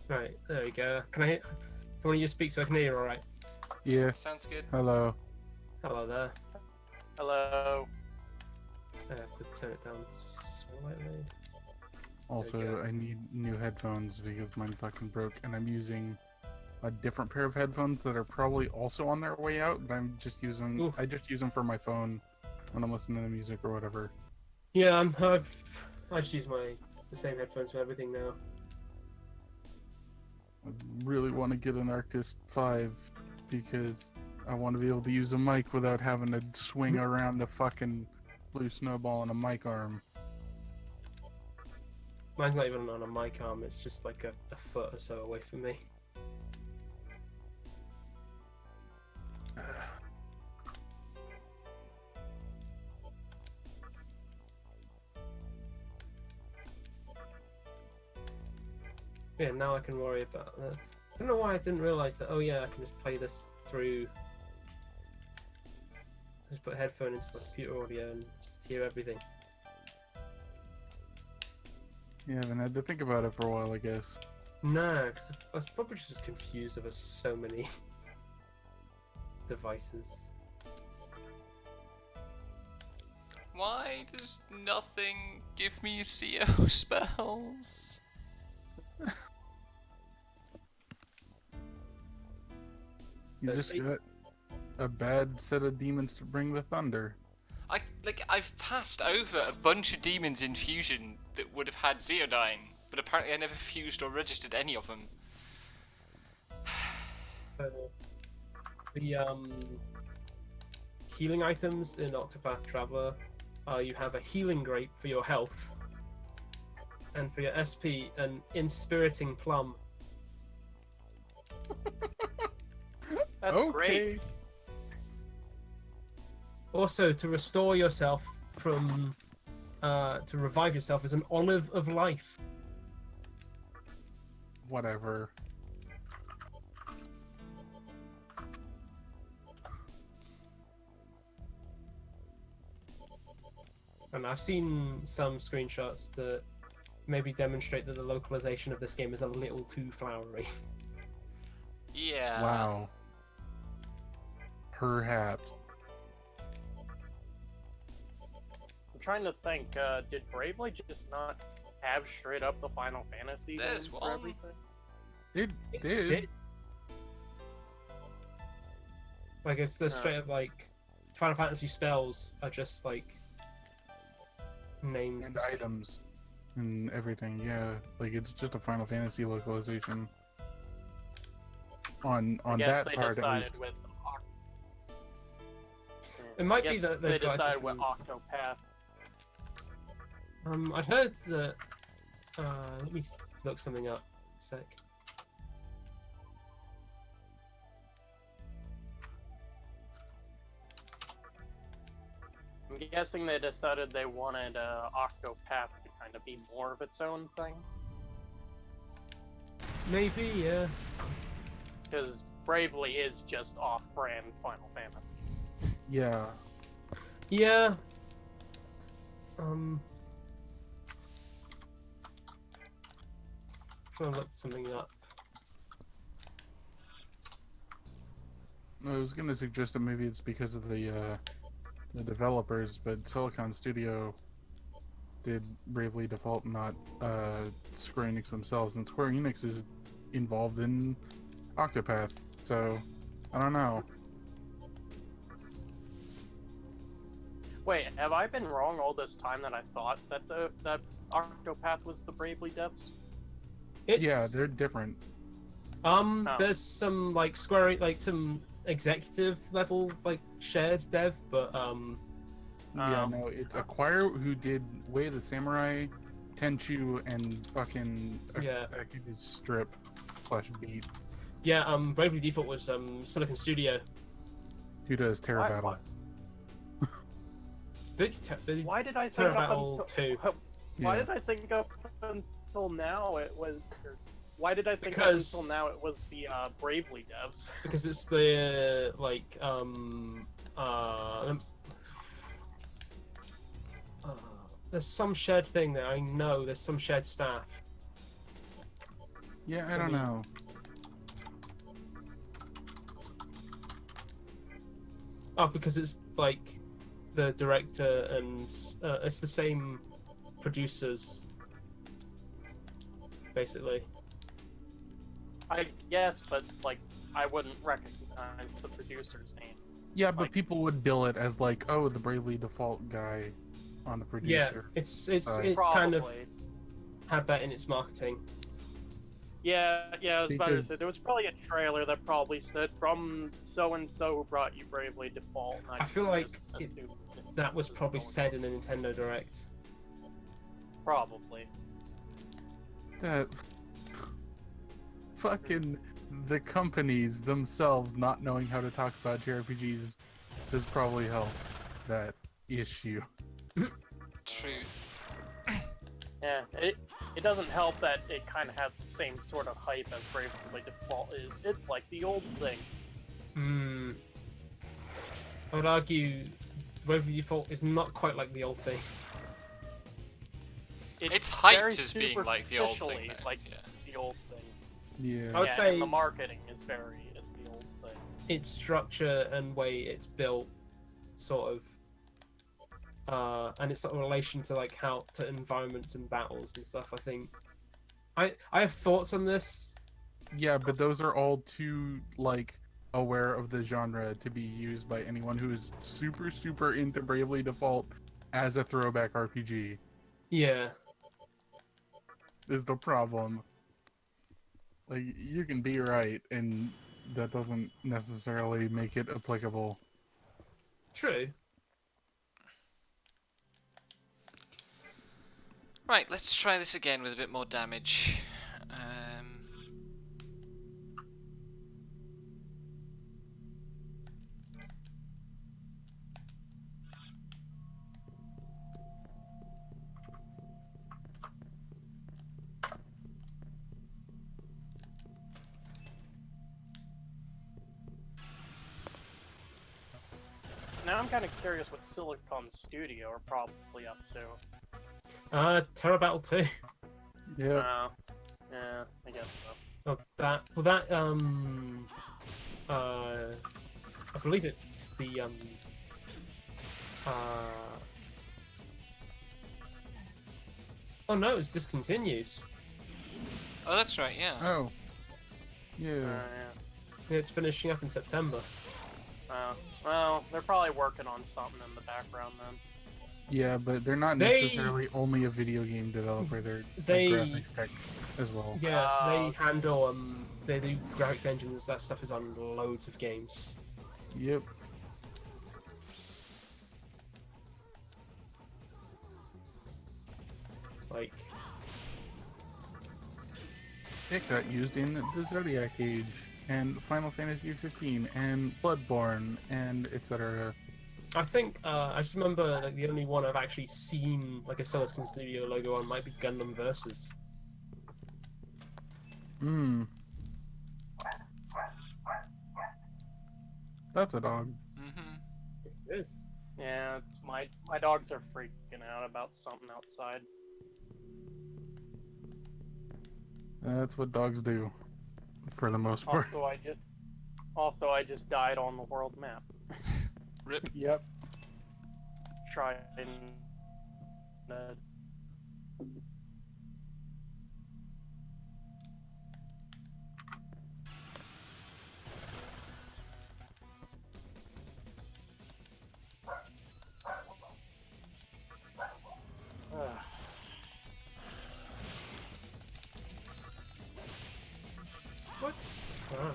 Right, there we go. Can I hear? Can one of you speak so I can hear you alright? Yeah. Sounds good. Hello. Hello there. Hello. I have to turn it down slightly. Also, go. I need new headphones because mine fucking broke, and I'm using a different pair of headphones that are probably also on their way out. But I'm just using. Ooh. I just use them for my phone when I'm listening to music or whatever. Yeah, I just use the same headphones for everything now. I really want to get an Arctis 5 because I want to be able to use a mic without having to swing around the fucking blue snowball on a mic arm. Mine's not even on a mic arm, it's just like a foot or so away from me. Yeah, now I can worry about that. I don't know why I didn't realize that. Oh yeah, I can just play this through. Just put a headphone into my computer audio and just hear everything. You haven't had to think about it for a while, I guess. No, because I was probably just confused over so many devices. Why does nothing give me CO spells? You So just see- got a bad set of demons to bring the thunder. I've passed over a bunch of demons in Fusion that would have had Zeodyne, but apparently I never fused or registered any of them. So the healing items in Octopath Traveler, you have a healing grape for your health, and for your SP, an inspiriting plum. That's great. Also, to restore yourself from, to revive yourself is an olive of life. Whatever. And I've seen some screenshots that maybe demonstrate that the localization of this game is a little too flowery. Yeah. Wow. Perhaps. I'm trying to think, did Bravely just not have straight up the Final Fantasy There's names for one. everything? It did. Like, it's the straight up, like, Final Fantasy spells are just, like, names. And the same. items. And everything, yeah. Like, it's just a Final Fantasy localization. On I guess that they part, at decided least. with. It might I be guess that they they've got a decided with different- Octopath. I'd heard that. Let me look something up. A sec. I'm guessing they decided they wanted Octopath to kind of be more of its own thing. Maybe, yeah. Because Bravely is just off-brand Final Fantasy. Yeah. Yeah. Trying to look something up. I was gonna suggest that maybe it's because of the developers, but Silicon Studio did Bravely Default, not Square Enix themselves, and Square Enix is involved in Octopath, so I don't know. Wait, have I been wrong all this time that I thought that that Octopath was the Bravely devs? Yeah, they're different. Oh. There's some like some executive level like shared dev, but Yeah, Oh. no, it's Acquire who did Way of the Samurai, Tenchu, and fucking Yeah. Aku's Strip / Beat. yeah, Bravely Default was Silicon Studio. Who does Terra Why- Battle? Why did I Terra think up Battle until 2. Why Yeah. did I think up until now it was? Or why did I think Because- up until now it was the Bravely devs? Because it's the there's some shared thing there. I know there's some shared staff. Yeah, I don't know. Oh, because it's like the director and it's the same producers, basically. I guess, but like I wouldn't recognize the producer's name. Yeah, but Like- people would bill it as like, oh, the Bravely Default guy on the Yeah, producer. it's Sorry. kind of Probably. had that in its marketing. Yeah, I was about to Because- say there was probably a trailer that probably said from so and so who brought you Bravely Default. And I feel like just it- assumed That was probably so-and-so. said in a Nintendo Direct. Probably. That fucking the companies themselves not knowing how to talk about JRPGs has probably helped that issue. Truth. Yeah, it doesn't help that it kind of has the same sort of hype as Bravely Default is. It's like the old thing. Hmm. I would argue Bravely Default is not quite like the old thing. It's very hyped as being like the old thing. superficially Though. like Yeah. the old thing. Yeah. I would Yeah, say and the marketing is it's the old thing. its structure and way it's built, sort of, and its sort of relation to like how to environments and battles and stuff. I think I have thoughts on this. Yeah, but those are all too like aware of the genre to be used by anyone who is super into Bravely Default as a throwback RPG. Yeah. Is the problem. Like, you can be right, and that doesn't necessarily make it applicable. True. Right, let's try this again with a bit more damage. Now I'm kind of curious what Silicon Studio are probably up to. Terra Battle 2. Yeah. Yeah, I guess so. Oh, I believe it's the oh no, it's discontinued. Oh, that's right. Yeah. Oh. Yeah. Yeah. It's finishing up in September. Well, they're probably working on something in the background then. Yeah, but they're not They- necessarily only a video game developer. They're They- a graphics tech as well. Yeah, they okay. handle they do graphics engines. That stuff is on loads of games. Yep. Like, It got used in the Zodiac Age, and Final Fantasy 15, and Bloodborne, and etc. I think I just remember like the only one I've actually seen like a Silicon Studio logo on might be Gundam Versus. Hmm. That's a dog. Mm-hmm. Yes, it is. Yeah, it's my dogs are freaking out about something outside. That's what dogs do, for the most part. Also I just died on the world map. Rip. Yep. Try and What? Ah.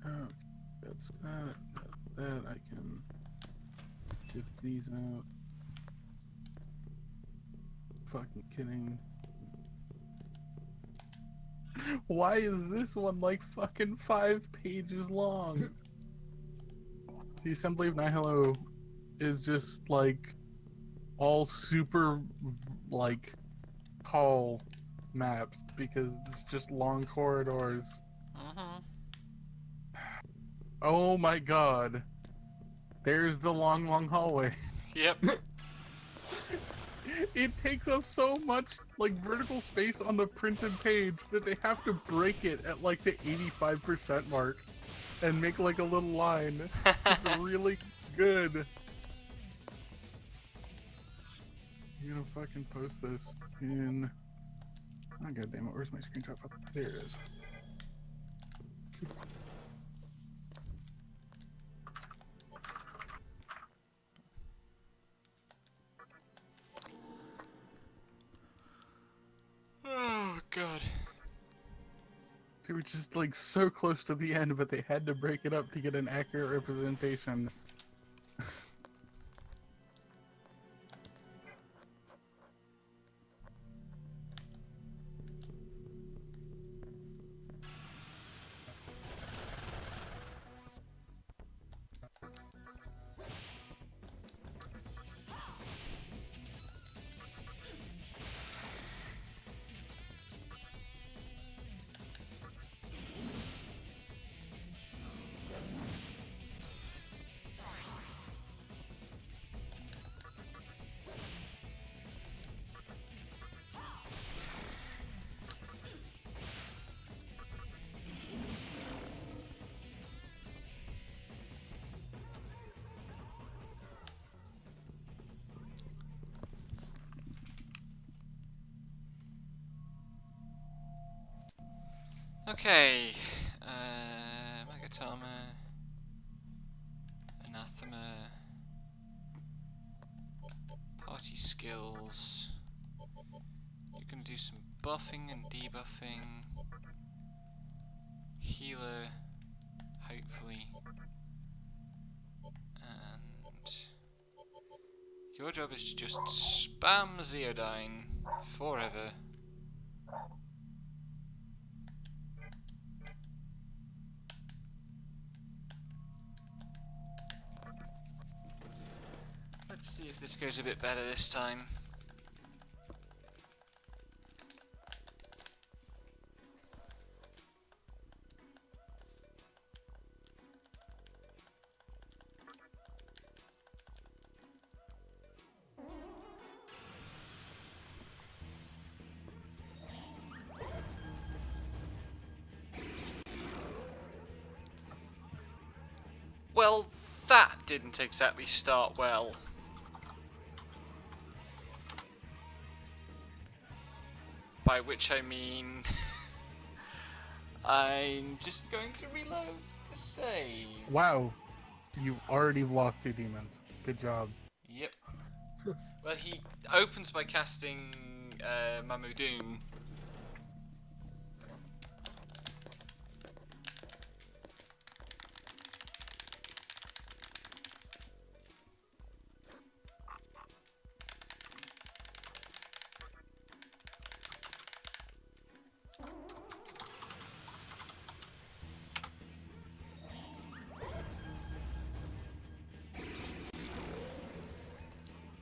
Oh, that's that. That's that. I can tip these out. Fucking kidding. Why is this one like fucking 5 pages long? The Assembly of Nihilo is just like all super like tall maps because it's just long corridors. Mm-hmm. Oh my god. There's the long hallway. Yep. It takes up so much like vertical space on the printed page that they have to break it at like the 85% mark and make like a little line. It's really good. I'm gonna fucking post this in... Oh god damn it, where's my screenshot? There it is. Oh god. They were just like so close to the end, but they had to break it up to get an accurate representation. Okay. Magatama. Anathema. Party skills. You're gonna do some buffing and debuffing. Healer, hopefully. And your job is to just spam Zeodyne forever. Let's see if this goes a bit better this time. Well, that didn't exactly start well. By which I mean... I'm just going to reload the save. Wow, you've already lost 2 demons. Good job. Yep. Well, he opens by casting Mamudoon.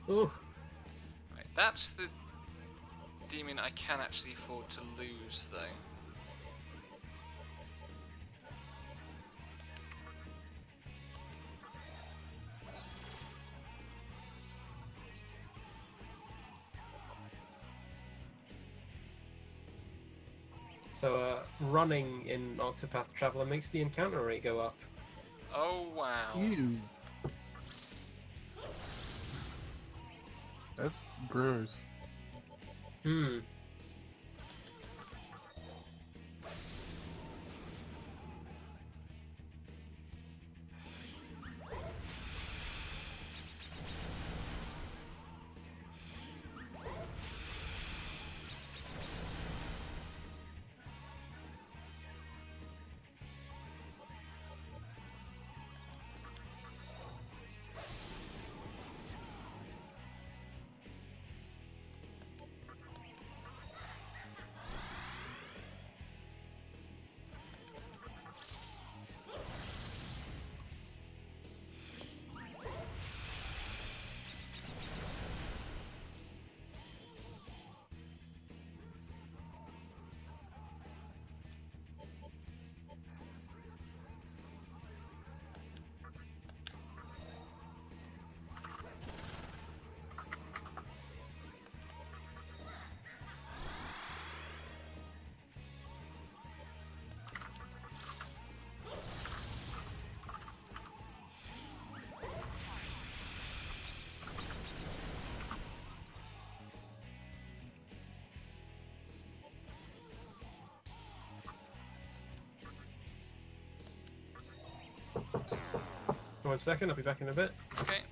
Ooh. Right, that's the demon I can actually afford to lose, though. So, running in Octopath Traveler makes the encounter rate go up. Oh, wow. Ew. That's gross. Hmm. One second, I'll be back in a bit. Okay.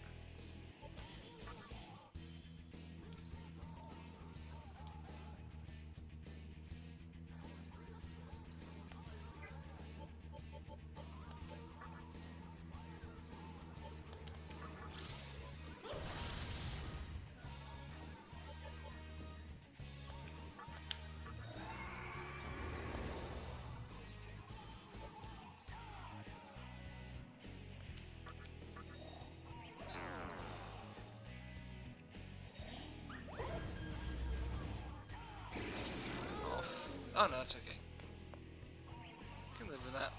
Oh no, that's okay. Can live with that.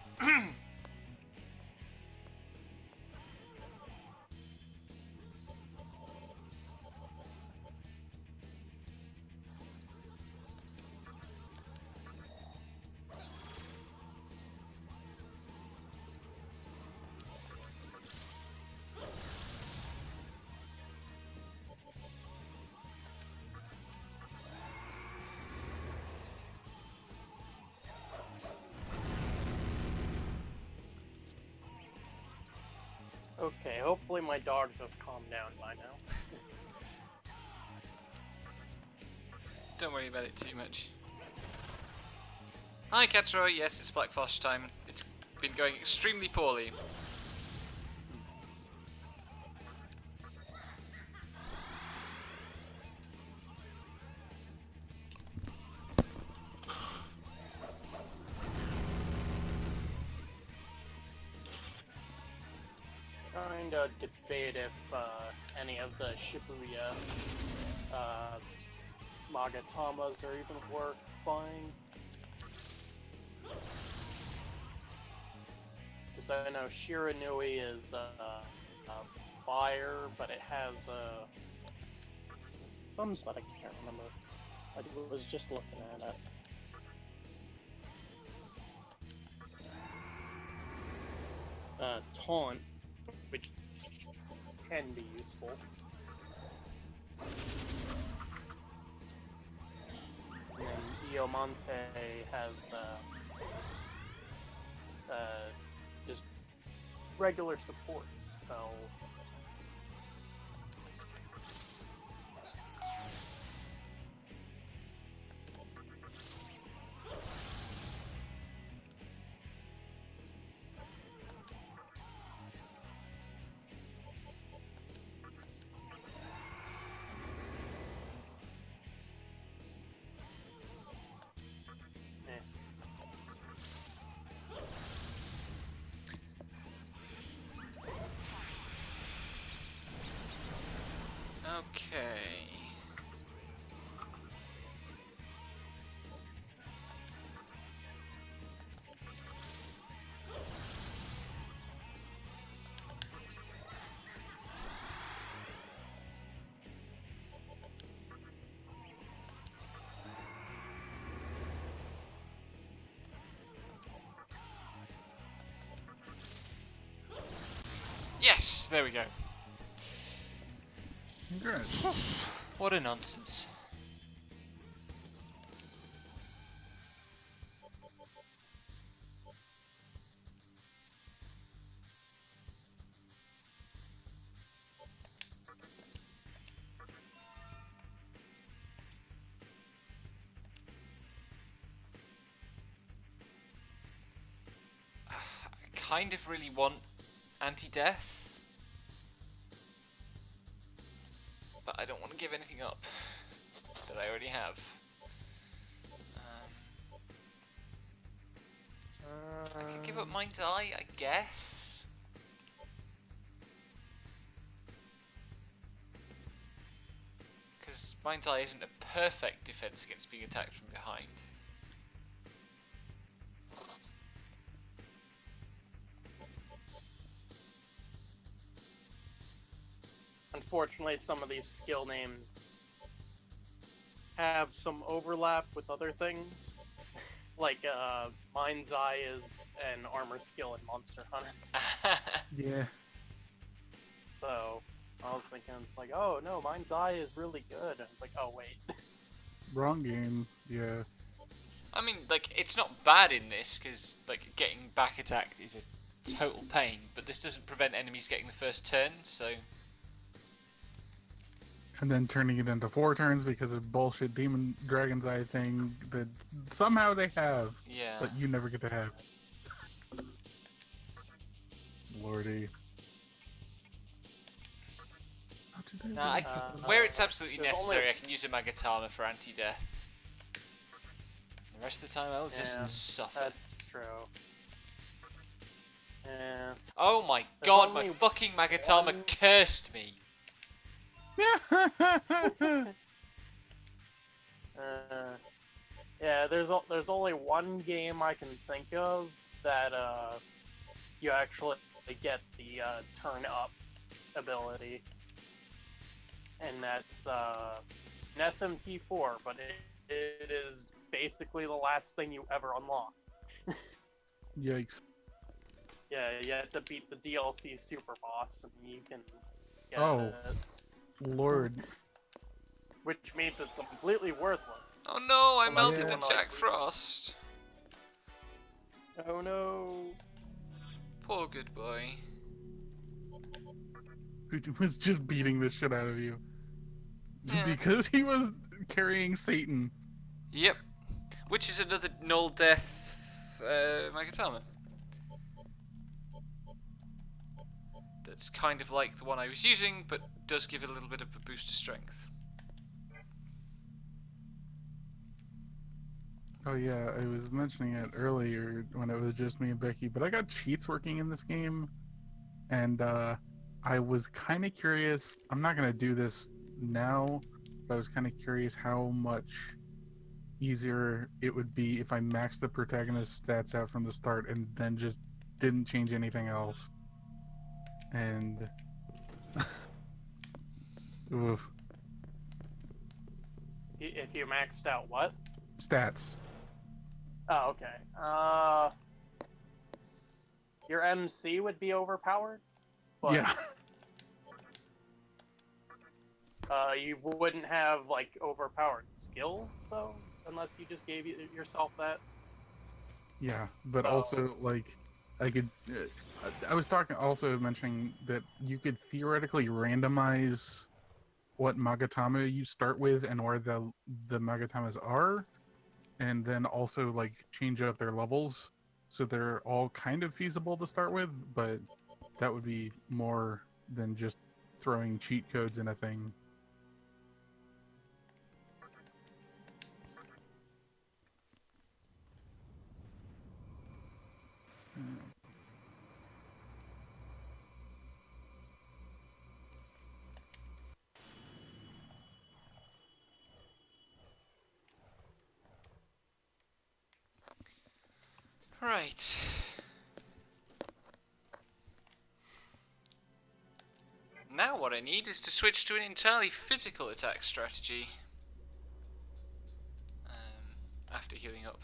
Okay, hopefully my dogs have calmed down by now. Don't worry about it too much. Hi, Catroy. Yes, it's Black Fosh time. It's been going extremely poorly. Trying to debate if any of the Shibuya Magatamas are even worth buying. Because I know Shiranui is a fire, but it has some that I can't remember. I was just looking at it. Taunt, which can be useful. And then Iomonte has just regular support spells. Okay. Yes, there we go. Good. What a nonsense. I kind of really want anti-death, but I don't want to give anything up that I already have. I could give up Mind's Eye, I guess. Because Mind's Eye isn't a perfect defense against being attacked from behind. Unfortunately, some of these skill names have some overlap with other things. Like, Mind's Eye is an armor skill in Monster Hunter. Yeah. So, I was thinking, it's like, oh no, Mind's Eye is really good. And it's like, oh wait. Wrong game. Yeah. I mean, like, it's not bad in this, because, like, getting back attacked is a total pain, but this doesn't prevent enemies getting the first turn, so... And then turning it into 4 turns because of bullshit Demon Dragon's Eye thing that somehow they have, Yeah. but you never get to have. Lordy. Now, I can, where it's absolutely there's necessary, only- I can use a Magatama for anti-death. The rest of the time, I'll just Yeah, suffer. That's true. Yeah. Oh my god, my only fucking Magatama one- cursed me! Yeah, there's only one game I can think of that you actually get the turn up ability, and that's an SMT4, but it is basically the last thing you ever unlock. Yikes. Yeah, you have to beat the DLC super boss, and you can get Oh. it, Lord. which means it's completely worthless. Oh no, I Unless melted you a wanna, Jack Frost. Oh no. Poor good boy. who was just beating the shit out of you. Yeah. Because he was carrying Satan. Yep. Which is another null death Magatama. That's kind of like the one I was using, but does give it a little bit of a boost to strength. Oh yeah, I was mentioning it earlier when it was just me and Becky, but I got cheats working in this game, and I was kind of curious. I'm not gonna do this now, but I was kind of curious how much easier it would be if I maxed the protagonist stats out from the start and then just didn't change anything else. And oof, If you maxed out what? stats. Oh, okay. Your MC would be overpowered, but Yeah. you wouldn't have like overpowered skills though, unless you just gave yourself that. Yeah, but So- also like I could. I was talking also mentioning that you could theoretically randomize what Magatama you start with and where the Magatamas are, and then also like change up their levels so they're all kind of feasible to start with, but that would be more than just throwing cheat codes in a thing. Right. Now what I need is to switch to an entirely physical attack strategy. After healing up.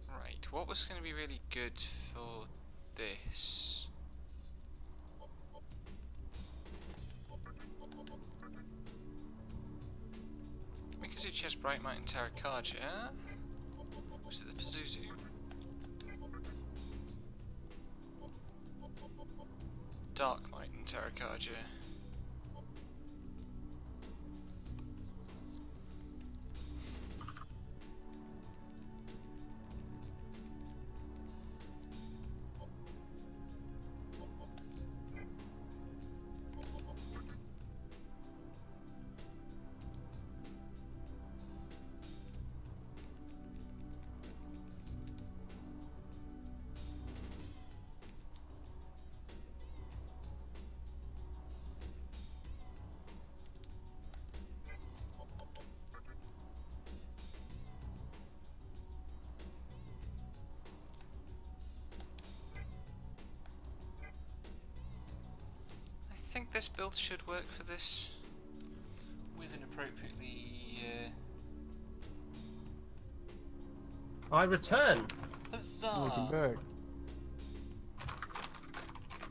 Right, what was going to be really good for this? Mikazu, Chest, Bright Might, and Tarakaja. Was it the Pazuzu? Dark Might and Tarakaja. I think this build should work for this with an appropriately I return Welcome huzzah! back.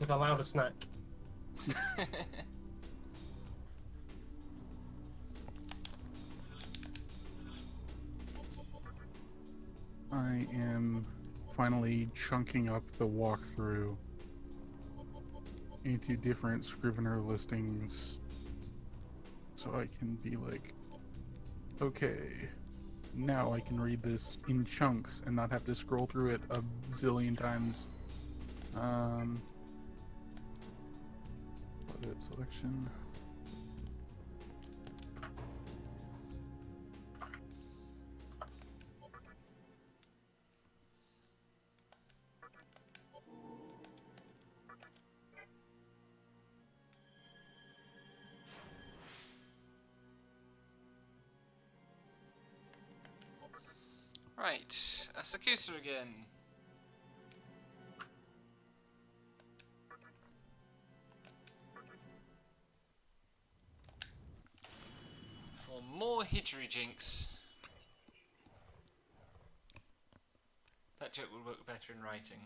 with a louder snack. I am finally chunking up the walkthrough into different Scrivener listings so I can be like, okay, now I can read this in chunks and not have to scroll through it a zillion times. Edit selection. Right, Asakusa again. For more Hijiri Jinx. That joke would work better in writing.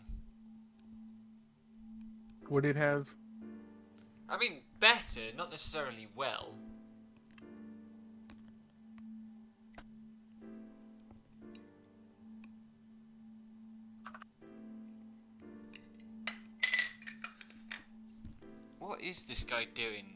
Would it have? I mean, better, not necessarily well. What is this guy doing?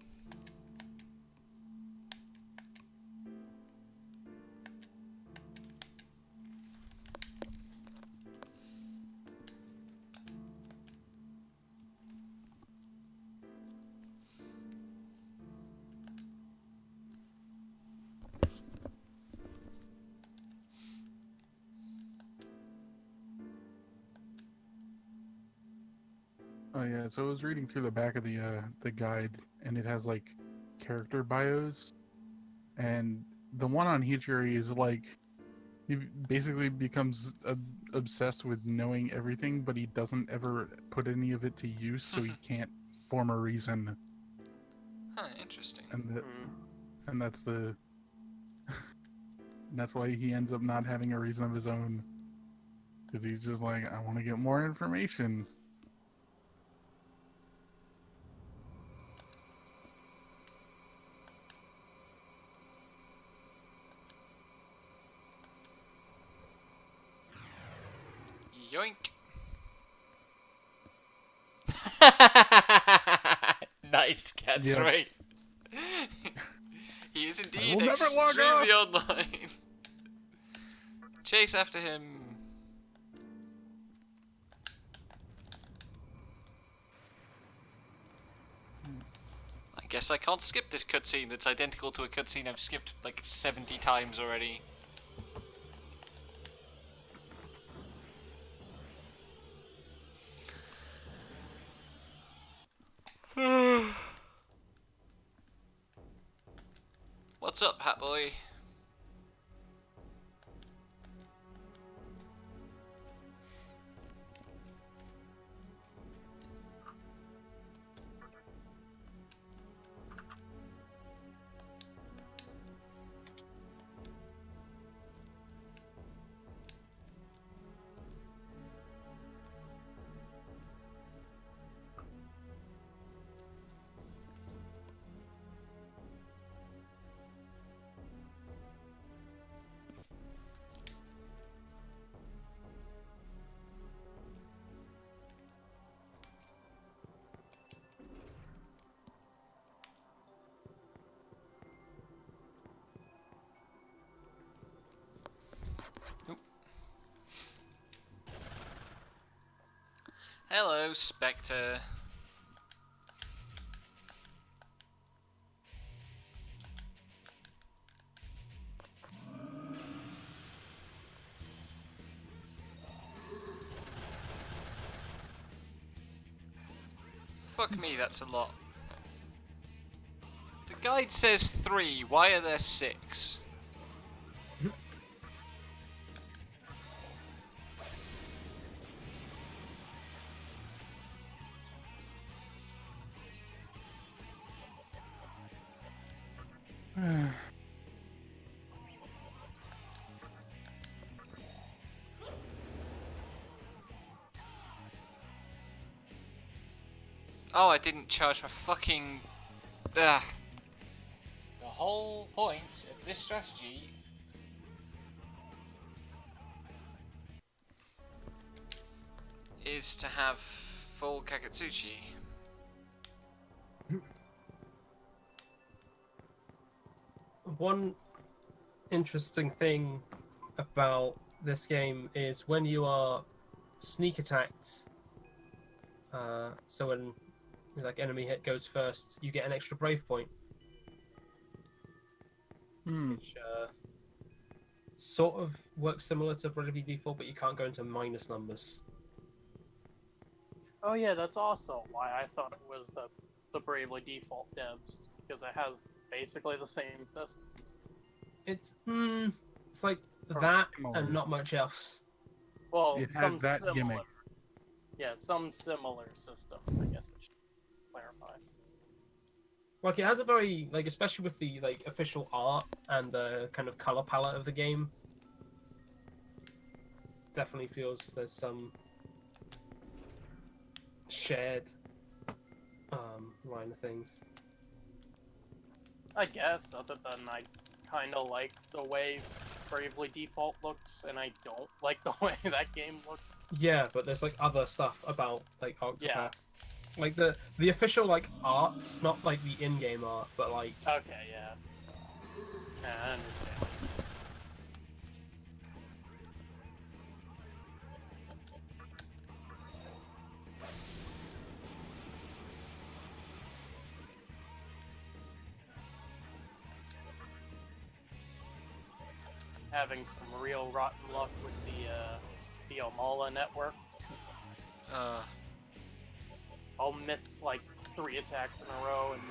Oh yeah, so I was reading through the back of the guide, and it has like character bios, and the one on Hijiri is like he basically becomes obsessed with knowing everything, but he doesn't ever put any of it to use, so he can't form a reason. Huh, interesting. And that's the that's why he ends up not having a reason of his own, because he's just like, I want to get more information. Yoink. Nice, Cat's Yeah. right. He is indeed will never log extremely online. Chase after him. I guess I can't skip this cutscene that's identical to a cutscene I've skipped like 70 times already. What's up, Hat Boy? Hello, Spectre. Fuck me, that's a lot. The guide says 3, why are there 6? Oh, I didn't charge my fucking... Ugh. The whole point of this strategy is to have full Kakatsuchi. One interesting thing about this game is when you are sneak attacked, so when like enemy hit goes first, you get an extra brave point, which sort of works similar to Bravely Default, but you can't go into minus numbers. Oh yeah, that's also why I thought it was the Bravely Default devs, because it has basically the same systems. It's like That Similar. and not much else. Well, It has some that similar. gimmick. Yeah, some similar systems, I guess I should clarify. Like it has a very like, especially with the like official art and the kind of color palette of the game. Definitely feels there's some shared line of things. I guess, other than I kind of like the way Bravely Default looks, and I don't like the way that game looks. Yeah, but there's like other stuff about like Octopath. Yeah. Like the official like arts, not like the in-game art, but like Okay, yeah. Yeah, I understand. Having some real rotten luck with the Omala network. I'll miss like 3 attacks in a row and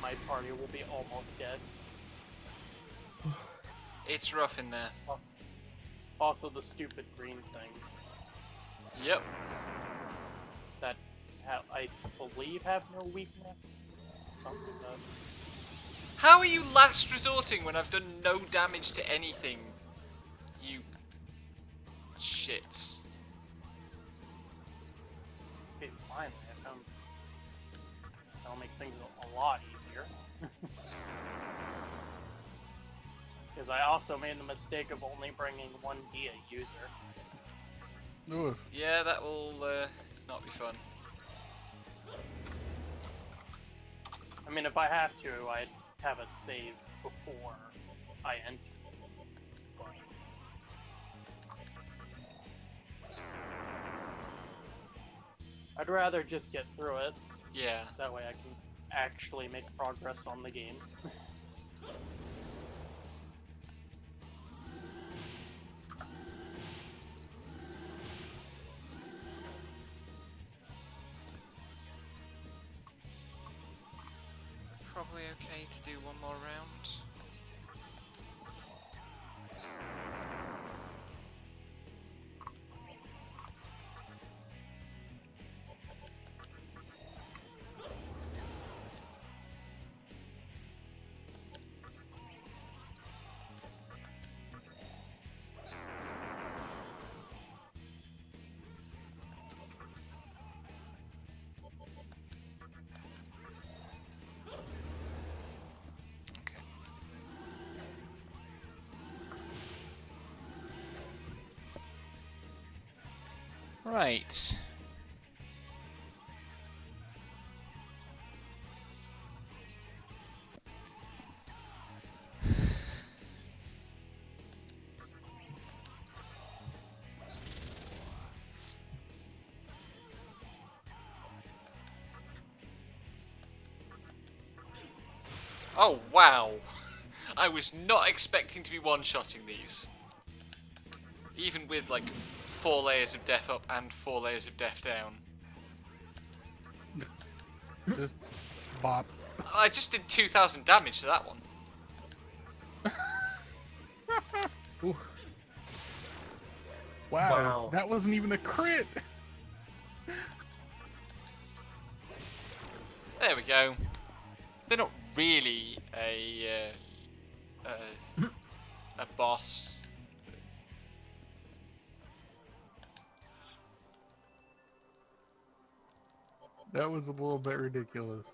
my party will be almost dead. It's rough in there. Also the stupid green things Yep. that I believe have no weakness. Something like that. How are you last resorting when I've done no damage to anything? You shits. Okay, finally, that'll make things a lot easier. Because I also made the mistake of only bringing 1 Dia user. Oof. Yeah, that will not be fun. I mean, if I have to, I'd have a save before I enter. But I'd rather just get through it. Yeah. That way I can actually make progress on the game. Probably okay to do one more round. Right. Oh wow! I was not expecting to be one-shotting these. Even with like 4 layers of death up and 4 layers of death down. Just bop. I just did 2,000 damage to that one. ooh, Wow. Wow. That wasn't even a crit. There we go. They're not really a boss. That was a little bit ridiculous.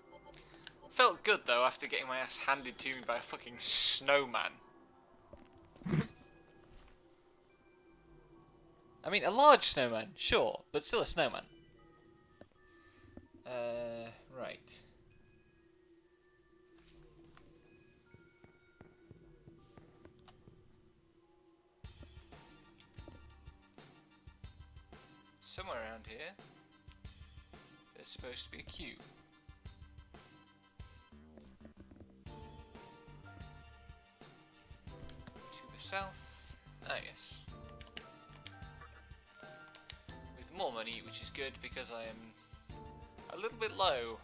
Felt good though after getting my ass handed to me by a fucking snowman. I mean, a large snowman, sure, but still a snowman. Right. Somewhere around here, there's supposed to be a queue. To the south, ah yes. With more money, which is good because I am a little bit low.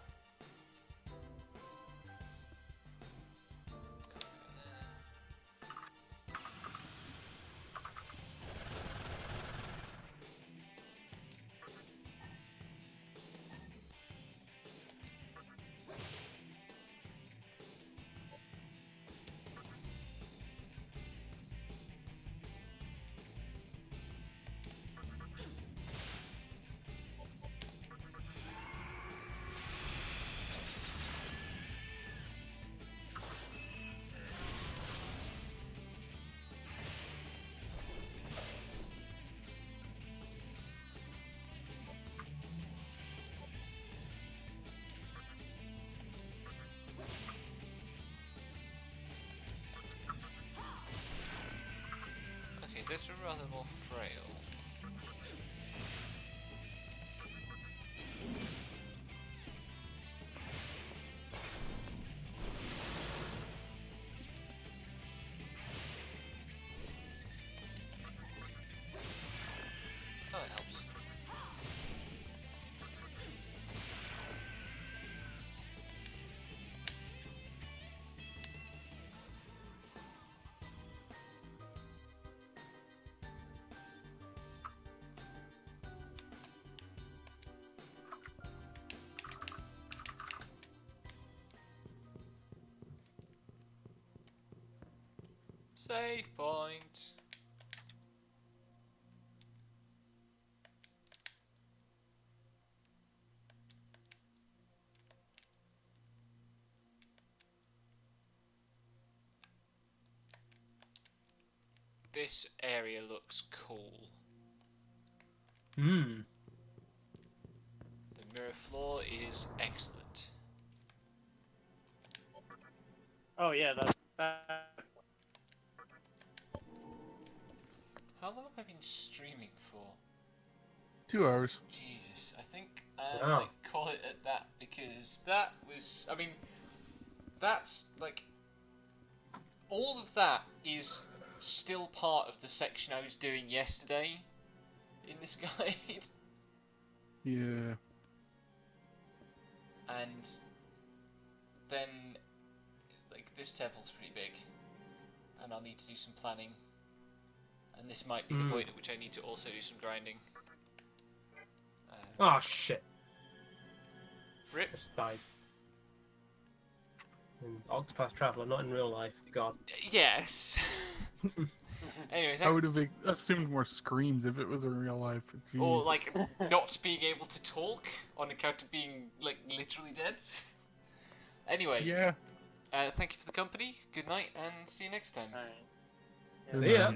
guess we're rather more frail. Oh, it helps. Save point. This area looks cool. Hmm. The mirror floor is excellent. Oh yeah, that's that. How long have I been streaming for? 2 hours. Jesus, I think I Wow. might call it at that because that was, I mean, that's like, all of that is still part of the section I was doing yesterday in this guide. Yeah. And then, like, this temple's pretty big, and I'll need to do some planning. And this might be the point at which I need to also do some grinding. Oh shit! Rip. Just died. Octopath Traveler, not in real life. God. Yes. Anyway, I would have assumed more screams if it was in real life. Jeez. or like not being able to talk on account of being like literally dead. Anyway, Yeah. thank you for the company. Good night, and see you next time. Alright. See ya.